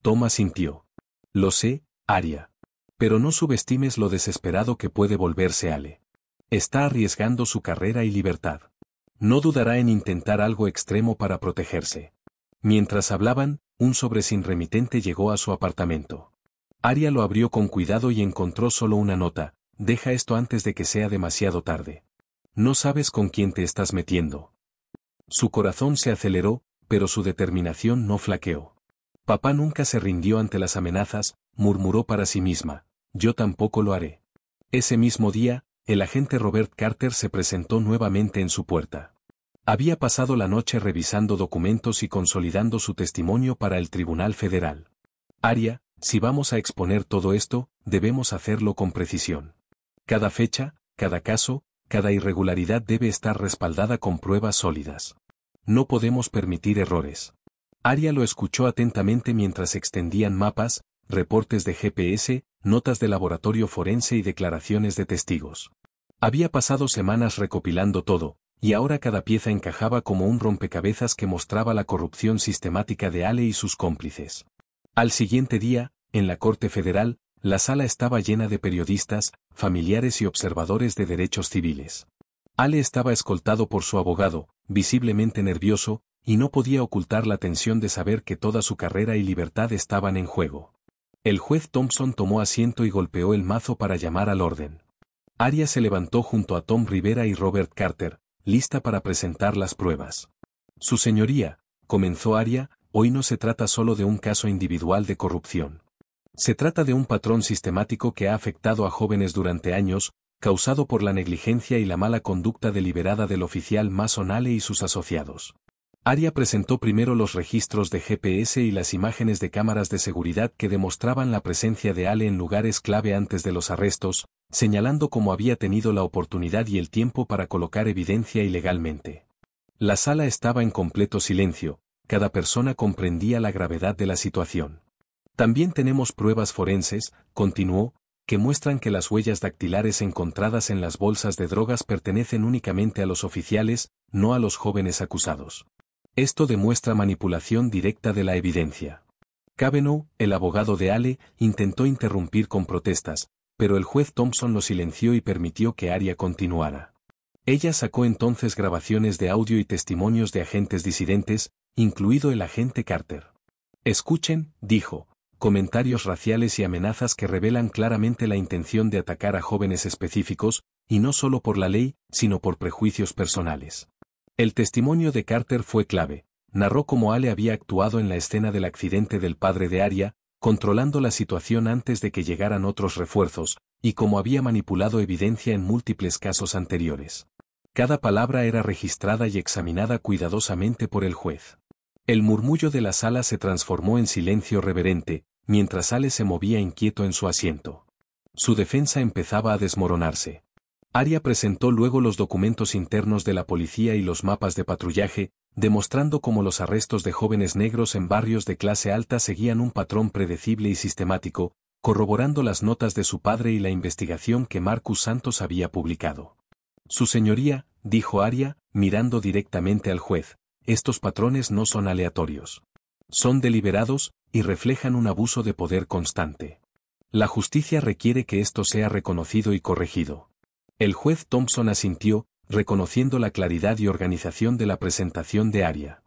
Tom asintió. Lo sé, Arya. Pero no subestimes lo desesperado que puede volverse Ale. Está arriesgando su carrera y libertad. No dudará en intentar algo extremo para protegerse. Mientras hablaban, un sobre sin remitente llegó a su apartamento. Arya lo abrió con cuidado y encontró solo una nota: deja esto antes de que sea demasiado tarde. No sabes con quién te estás metiendo. Su corazón se aceleró, pero su determinación no flaqueó. Papá nunca se rindió ante las amenazas, murmuró para sí misma. Yo tampoco lo haré. Ese mismo día, el agente Robert Carter se presentó nuevamente en su puerta. Había pasado la noche revisando documentos y consolidando su testimonio para el Tribunal Federal. Arya, si vamos a exponer todo esto, debemos hacerlo con precisión. Cada fecha, cada caso, cada irregularidad debe estar respaldada con pruebas sólidas. No podemos permitir errores. Arya lo escuchó atentamente mientras extendían mapas, reportes de GPS, notas de laboratorio forense y declaraciones de testigos. Había pasado semanas recopilando todo, y ahora cada pieza encajaba como un rompecabezas que mostraba la corrupción sistemática de Ale y sus cómplices. Al siguiente día, en la Corte Federal, la sala estaba llena de periodistas, familiares y observadores de derechos civiles. Ale estaba escoltado por su abogado, visiblemente nervioso, y no podía ocultar la tensión de saber que toda su carrera y libertad estaban en juego. El juez Thompson tomó asiento y golpeó el mazo para llamar al orden. Aria se levantó junto a Tom Rivera y Robert Carter, lista para presentar las pruebas. Su señoría, comenzó Aria, hoy no se trata solo de un caso individual de corrupción. Se trata de un patrón sistemático que ha afectado a jóvenes durante años, causado por la negligencia y la mala conducta deliberada del oficial Mason Ale y sus asociados. Aria presentó primero los registros de GPS y las imágenes de cámaras de seguridad que demostraban la presencia de Ale en lugares clave antes de los arrestos, señalando cómo había tenido la oportunidad y el tiempo para colocar evidencia ilegalmente. La sala estaba en completo silencio, cada persona comprendía la gravedad de la situación. También tenemos pruebas forenses, continuó, que muestran que las huellas dactilares encontradas en las bolsas de drogas pertenecen únicamente a los oficiales, no a los jóvenes acusados. Esto demuestra manipulación directa de la evidencia. Kavanaugh, el abogado de Ale, intentó interrumpir con protestas, pero el juez Thompson lo silenció y permitió que Aria continuara. Ella sacó entonces grabaciones de audio y testimonios de agentes disidentes, incluido el agente Carter. Escuchen, dijo, comentarios raciales y amenazas que revelan claramente la intención de atacar a jóvenes específicos, y no solo por la ley, sino por prejuicios personales. El testimonio de Carter fue clave. Narró cómo Ale había actuado en la escena del accidente del padre de Aria, controlando la situación antes de que llegaran otros refuerzos, y cómo había manipulado evidencia en múltiples casos anteriores. Cada palabra era registrada y examinada cuidadosamente por el juez. El murmullo de la sala se transformó en silencio reverente, mientras Ale se movía inquieto en su asiento. Su defensa empezaba a desmoronarse. Aria presentó luego los documentos internos de la policía y los mapas de patrullaje, demostrando cómo los arrestos de jóvenes negros en barrios de clase alta seguían un patrón predecible y sistemático, corroborando las notas de su padre y la investigación que Marcus Santos había publicado. Su señoría, dijo Aria, mirando directamente al juez, estos patrones no son aleatorios. Son deliberados, y reflejan un abuso de poder constante. La justicia requiere que esto sea reconocido y corregido. El juez Thompson asintió, reconociendo la claridad y organización de la presentación de Aria.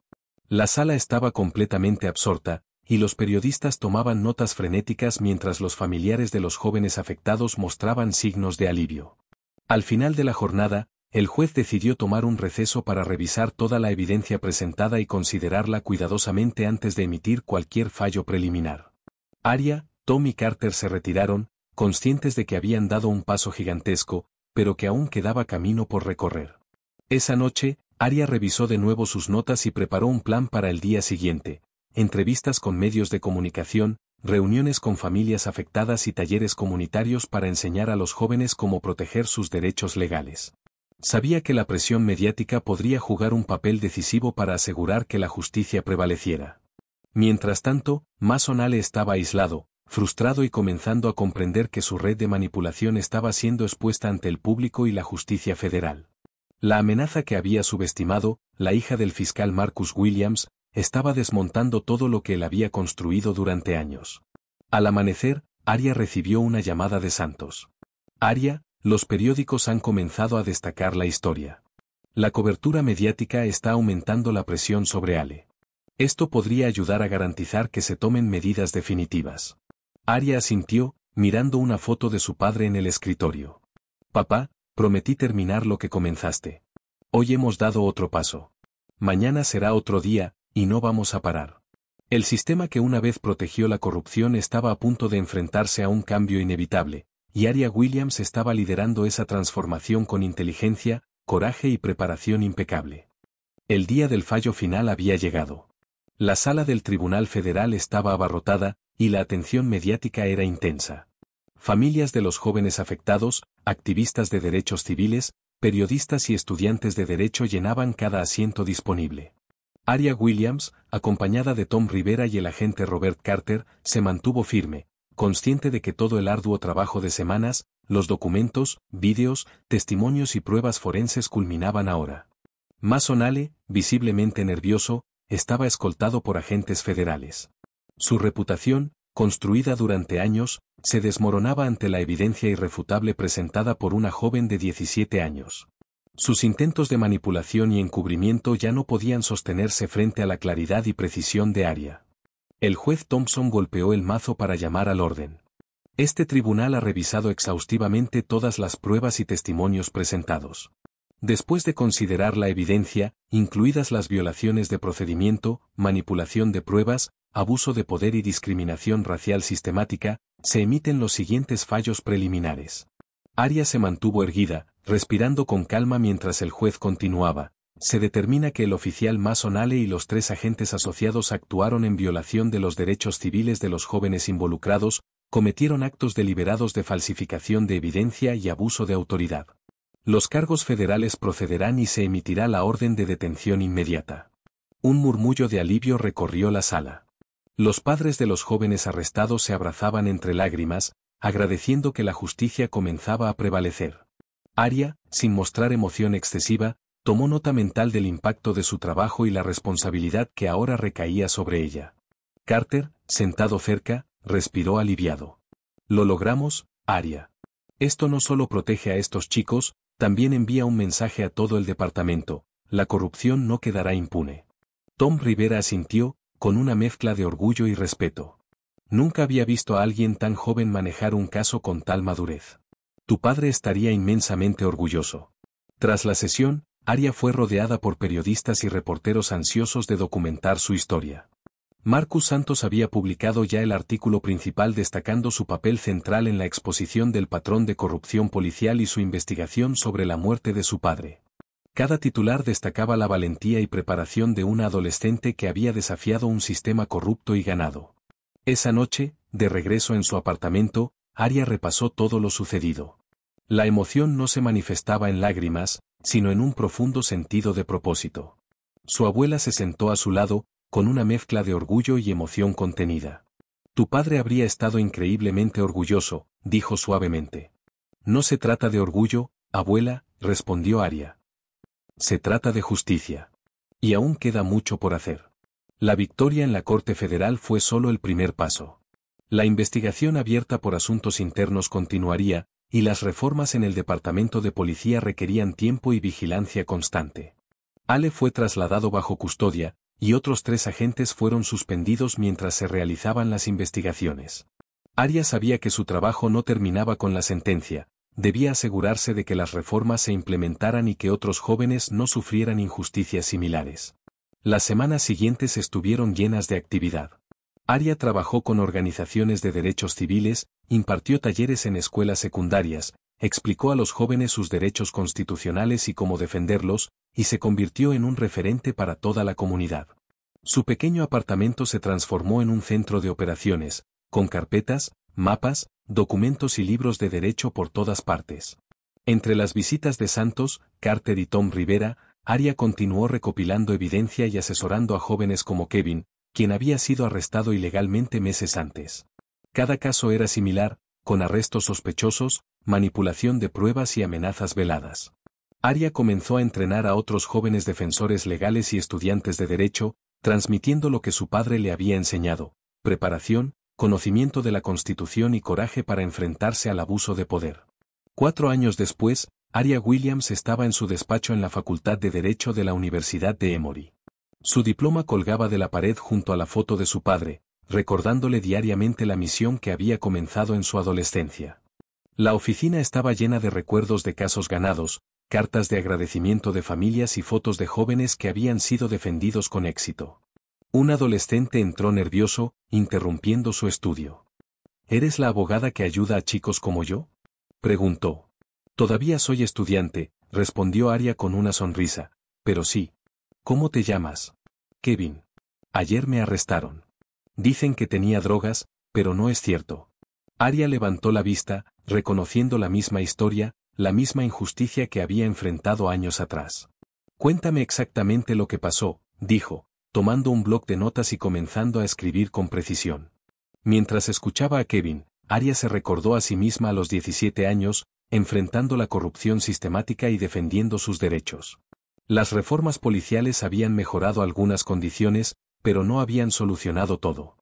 La sala estaba completamente absorta, y los periodistas tomaban notas frenéticas mientras los familiares de los jóvenes afectados mostraban signos de alivio. Al final de la jornada, el juez decidió tomar un receso para revisar toda la evidencia presentada y considerarla cuidadosamente antes de emitir cualquier fallo preliminar. Aria, Tom y Carter se retiraron, conscientes de que habían dado un paso gigantesco, pero que aún quedaba camino por recorrer. Esa noche, Aria revisó de nuevo sus notas y preparó un plan para el día siguiente: entrevistas con medios de comunicación, reuniones con familias afectadas y talleres comunitarios para enseñar a los jóvenes cómo proteger sus derechos legales. Sabía que la presión mediática podría jugar un papel decisivo para asegurar que la justicia prevaleciera. Mientras tanto, Mason Ale estaba aislado, frustrado y comenzando a comprender que su red de manipulación estaba siendo expuesta ante el público y la justicia federal. La amenaza que había subestimado, la hija del fiscal Marcus Williams, estaba desmontando todo lo que él había construido durante años. Al amanecer, Aria recibió una llamada de Santos. Aria, los periódicos han comenzado a destacar la historia. La cobertura mediática está aumentando la presión sobre Ale. Esto podría ayudar a garantizar que se tomen medidas definitivas. Aria asintió, mirando una foto de su padre en el escritorio. Papá, prometí terminar lo que comenzaste. Hoy hemos dado otro paso. Mañana será otro día, y no vamos a parar. El sistema que una vez protegió la corrupción estaba a punto de enfrentarse a un cambio inevitable, y Aria Williams estaba liderando esa transformación con inteligencia, coraje y preparación impecable. El día del fallo final había llegado. La sala del Tribunal Federal estaba abarrotada, y la atención mediática era intensa. Familias de los jóvenes afectados, activistas de derechos civiles, periodistas y estudiantes de derecho llenaban cada asiento disponible. Aria Williams, acompañada de Tom Rivera y el agente Robert Carter, se mantuvo firme, consciente de que todo el arduo trabajo de semanas, los documentos, vídeos, testimonios y pruebas forenses culminaban ahora. Mason Ale, visiblemente nervioso, estaba escoltado por agentes federales. Su reputación, construida durante años, se desmoronaba ante la evidencia irrefutable presentada por una joven de 17 años. Sus intentos de manipulación y encubrimiento ya no podían sostenerse frente a la claridad y precisión de Aria. El juez Thompson golpeó el mazo para llamar al orden. Este tribunal ha revisado exhaustivamente todas las pruebas y testimonios presentados. Después de considerar la evidencia, incluidas las violaciones de procedimiento, manipulación de pruebas, abuso de poder y discriminación racial sistemática, se emiten los siguientes fallos preliminares. Aria se mantuvo erguida, respirando con calma mientras el juez continuaba. Se determina que el oficial Mason Ale y los 3 agentes asociados actuaron en violación de los derechos civiles de los jóvenes involucrados, cometieron actos deliberados de falsificación de evidencia y abuso de autoridad. Los cargos federales procederán y se emitirá la orden de detención inmediata. Un murmullo de alivio recorrió la sala. Los padres de los jóvenes arrestados se abrazaban entre lágrimas, agradeciendo que la justicia comenzaba a prevalecer. Aria, sin mostrar emoción excesiva, tomó nota mental del impacto de su trabajo y la responsabilidad que ahora recaía sobre ella. Carter, sentado cerca, respiró aliviado. Lo logramos, Aria. Esto no solo protege a estos chicos, también envía un mensaje a todo el departamento: la corrupción no quedará impune. Tom Rivera asintió, con una mezcla de orgullo y respeto. Nunca había visto a alguien tan joven manejar un caso con tal madurez. Tu padre estaría inmensamente orgulloso. Tras la sesión, Aria fue rodeada por periodistas y reporteros ansiosos de documentar su historia. Marcus Santos había publicado ya el artículo principal destacando su papel central en la exposición del patrón de corrupción policial y su investigación sobre la muerte de su padre. Cada titular destacaba la valentía y preparación de una adolescente que había desafiado un sistema corrupto y ganado. Esa noche, de regreso en su apartamento, Aria repasó todo lo sucedido. La emoción no se manifestaba en lágrimas, sino en un profundo sentido de propósito. Su abuela se sentó a su lado, con una mezcla de orgullo y emoción contenida. Tu padre habría estado increíblemente orgulloso, dijo suavemente. No se trata de orgullo, abuela, respondió Aria. Se trata de justicia. Y aún queda mucho por hacer. La victoria en la Corte Federal fue solo el primer paso. La investigación abierta por asuntos internos continuaría, y las reformas en el Departamento de Policía requerían tiempo y vigilancia constante. Ale fue trasladado bajo custodia, y otros 3 agentes fueron suspendidos mientras se realizaban las investigaciones. Aria sabía que su trabajo no terminaba con la sentencia. Debía asegurarse de que las reformas se implementaran y que otros jóvenes no sufrieran injusticias similares. Las semanas siguientes estuvieron llenas de actividad. Aria trabajó con organizaciones de derechos civiles, impartió talleres en escuelas secundarias, explicó a los jóvenes sus derechos constitucionales y cómo defenderlos, y se convirtió en un referente para toda la comunidad. Su pequeño apartamento se transformó en un centro de operaciones, con carpetas, mapas, documentos y libros de derecho por todas partes. Entre las visitas de Santos, Carter y Tom Rivera, Aria continuó recopilando evidencia y asesorando a jóvenes como Kevin, quien había sido arrestado ilegalmente meses antes. Cada caso era similar, con arrestos sospechosos, manipulación de pruebas y amenazas veladas. Aria comenzó a entrenar a otros jóvenes defensores legales y estudiantes de derecho, transmitiendo lo que su padre le había enseñado: preparación, conocimiento de la Constitución y coraje para enfrentarse al abuso de poder. 4 años después, Aria Williams estaba en su despacho en la Facultad de Derecho de la Universidad de Emory. Su diploma colgaba de la pared junto a la foto de su padre, recordándole diariamente la misión que había comenzado en su adolescencia. La oficina estaba llena de recuerdos de casos ganados, cartas de agradecimiento de familias y fotos de jóvenes que habían sido defendidos con éxito. Un adolescente entró nervioso, interrumpiendo su estudio. ¿Eres la abogada que ayuda a chicos como yo?, preguntó. Todavía soy estudiante, respondió Aria con una sonrisa, pero sí. ¿Cómo te llamas? Kevin. Ayer me arrestaron. Dicen que tenía drogas, pero no es cierto. Aria levantó la vista, reconociendo la misma historia, la misma injusticia que había enfrentado años atrás. Cuéntame exactamente lo que pasó, dijo, tomando un bloc de notas y comenzando a escribir con precisión. Mientras escuchaba a Kevin, Aria se recordó a sí misma a los 17 años, enfrentando la corrupción sistemática y defendiendo sus derechos. Las reformas policiales habían mejorado algunas condiciones, pero no habían solucionado todo.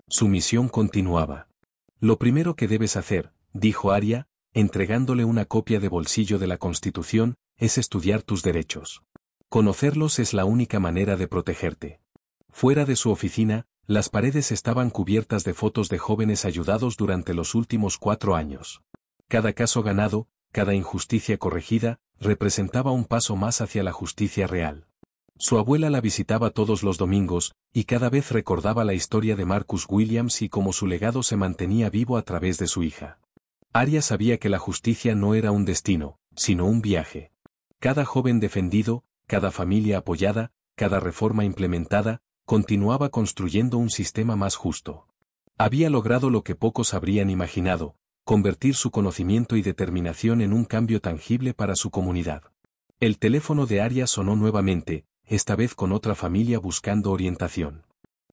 Su misión continuaba. Lo primero que debes hacer, dijo Arya, entregándole una copia de bolsillo de la Constitución, es estudiar tus derechos. Conocerlos es la única manera de protegerte. Fuera de su oficina, las paredes estaban cubiertas de fotos de jóvenes ayudados durante los últimos 4 años. Cada caso ganado, cada injusticia corregida, representaba un paso más hacia la justicia real. Su abuela la visitaba todos los domingos, y cada vez recordaba la historia de Marcus Williams y cómo su legado se mantenía vivo a través de su hija. Arya sabía que la justicia no era un destino, sino un viaje. Cada joven defendido, cada familia apoyada, cada reforma implementada, continuaba construyendo un sistema más justo. Había logrado lo que pocos habrían imaginado, convertir su conocimiento y determinación en un cambio tangible para su comunidad. El teléfono de Arya sonó nuevamente, esta vez con otra familia buscando orientación.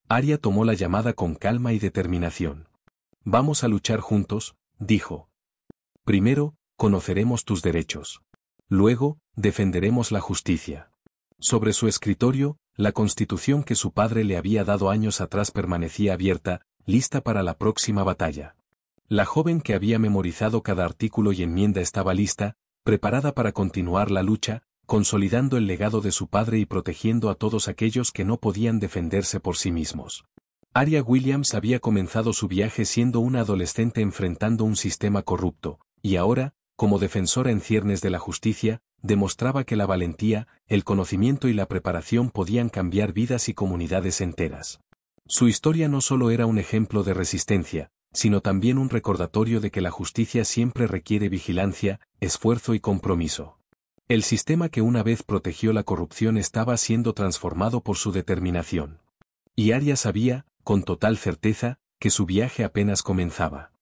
Arya tomó la llamada con calma y determinación. Vamos a luchar juntos, dijo. Primero, conoceremos tus derechos. Luego, defenderemos la justicia. Sobre su escritorio, la Constitución que su padre le había dado años atrás permanecía abierta, lista para la próxima batalla. La joven que había memorizado cada artículo y enmienda estaba lista, preparada para continuar la lucha, consolidando el legado de su padre y protegiendo a todos aquellos que no podían defenderse por sí mismos. Arya Williams había comenzado su viaje siendo una adolescente enfrentando un sistema corrupto, y ahora, como defensora en ciernes de la justicia, demostraba que la valentía, el conocimiento y la preparación podían cambiar vidas y comunidades enteras. Su historia no solo era un ejemplo de resistencia, sino también un recordatorio de que la justicia siempre requiere vigilancia, esfuerzo y compromiso. El sistema que una vez protegió la corrupción estaba siendo transformado por su determinación. Y Arya sabía, con total certeza, que su viaje apenas comenzaba.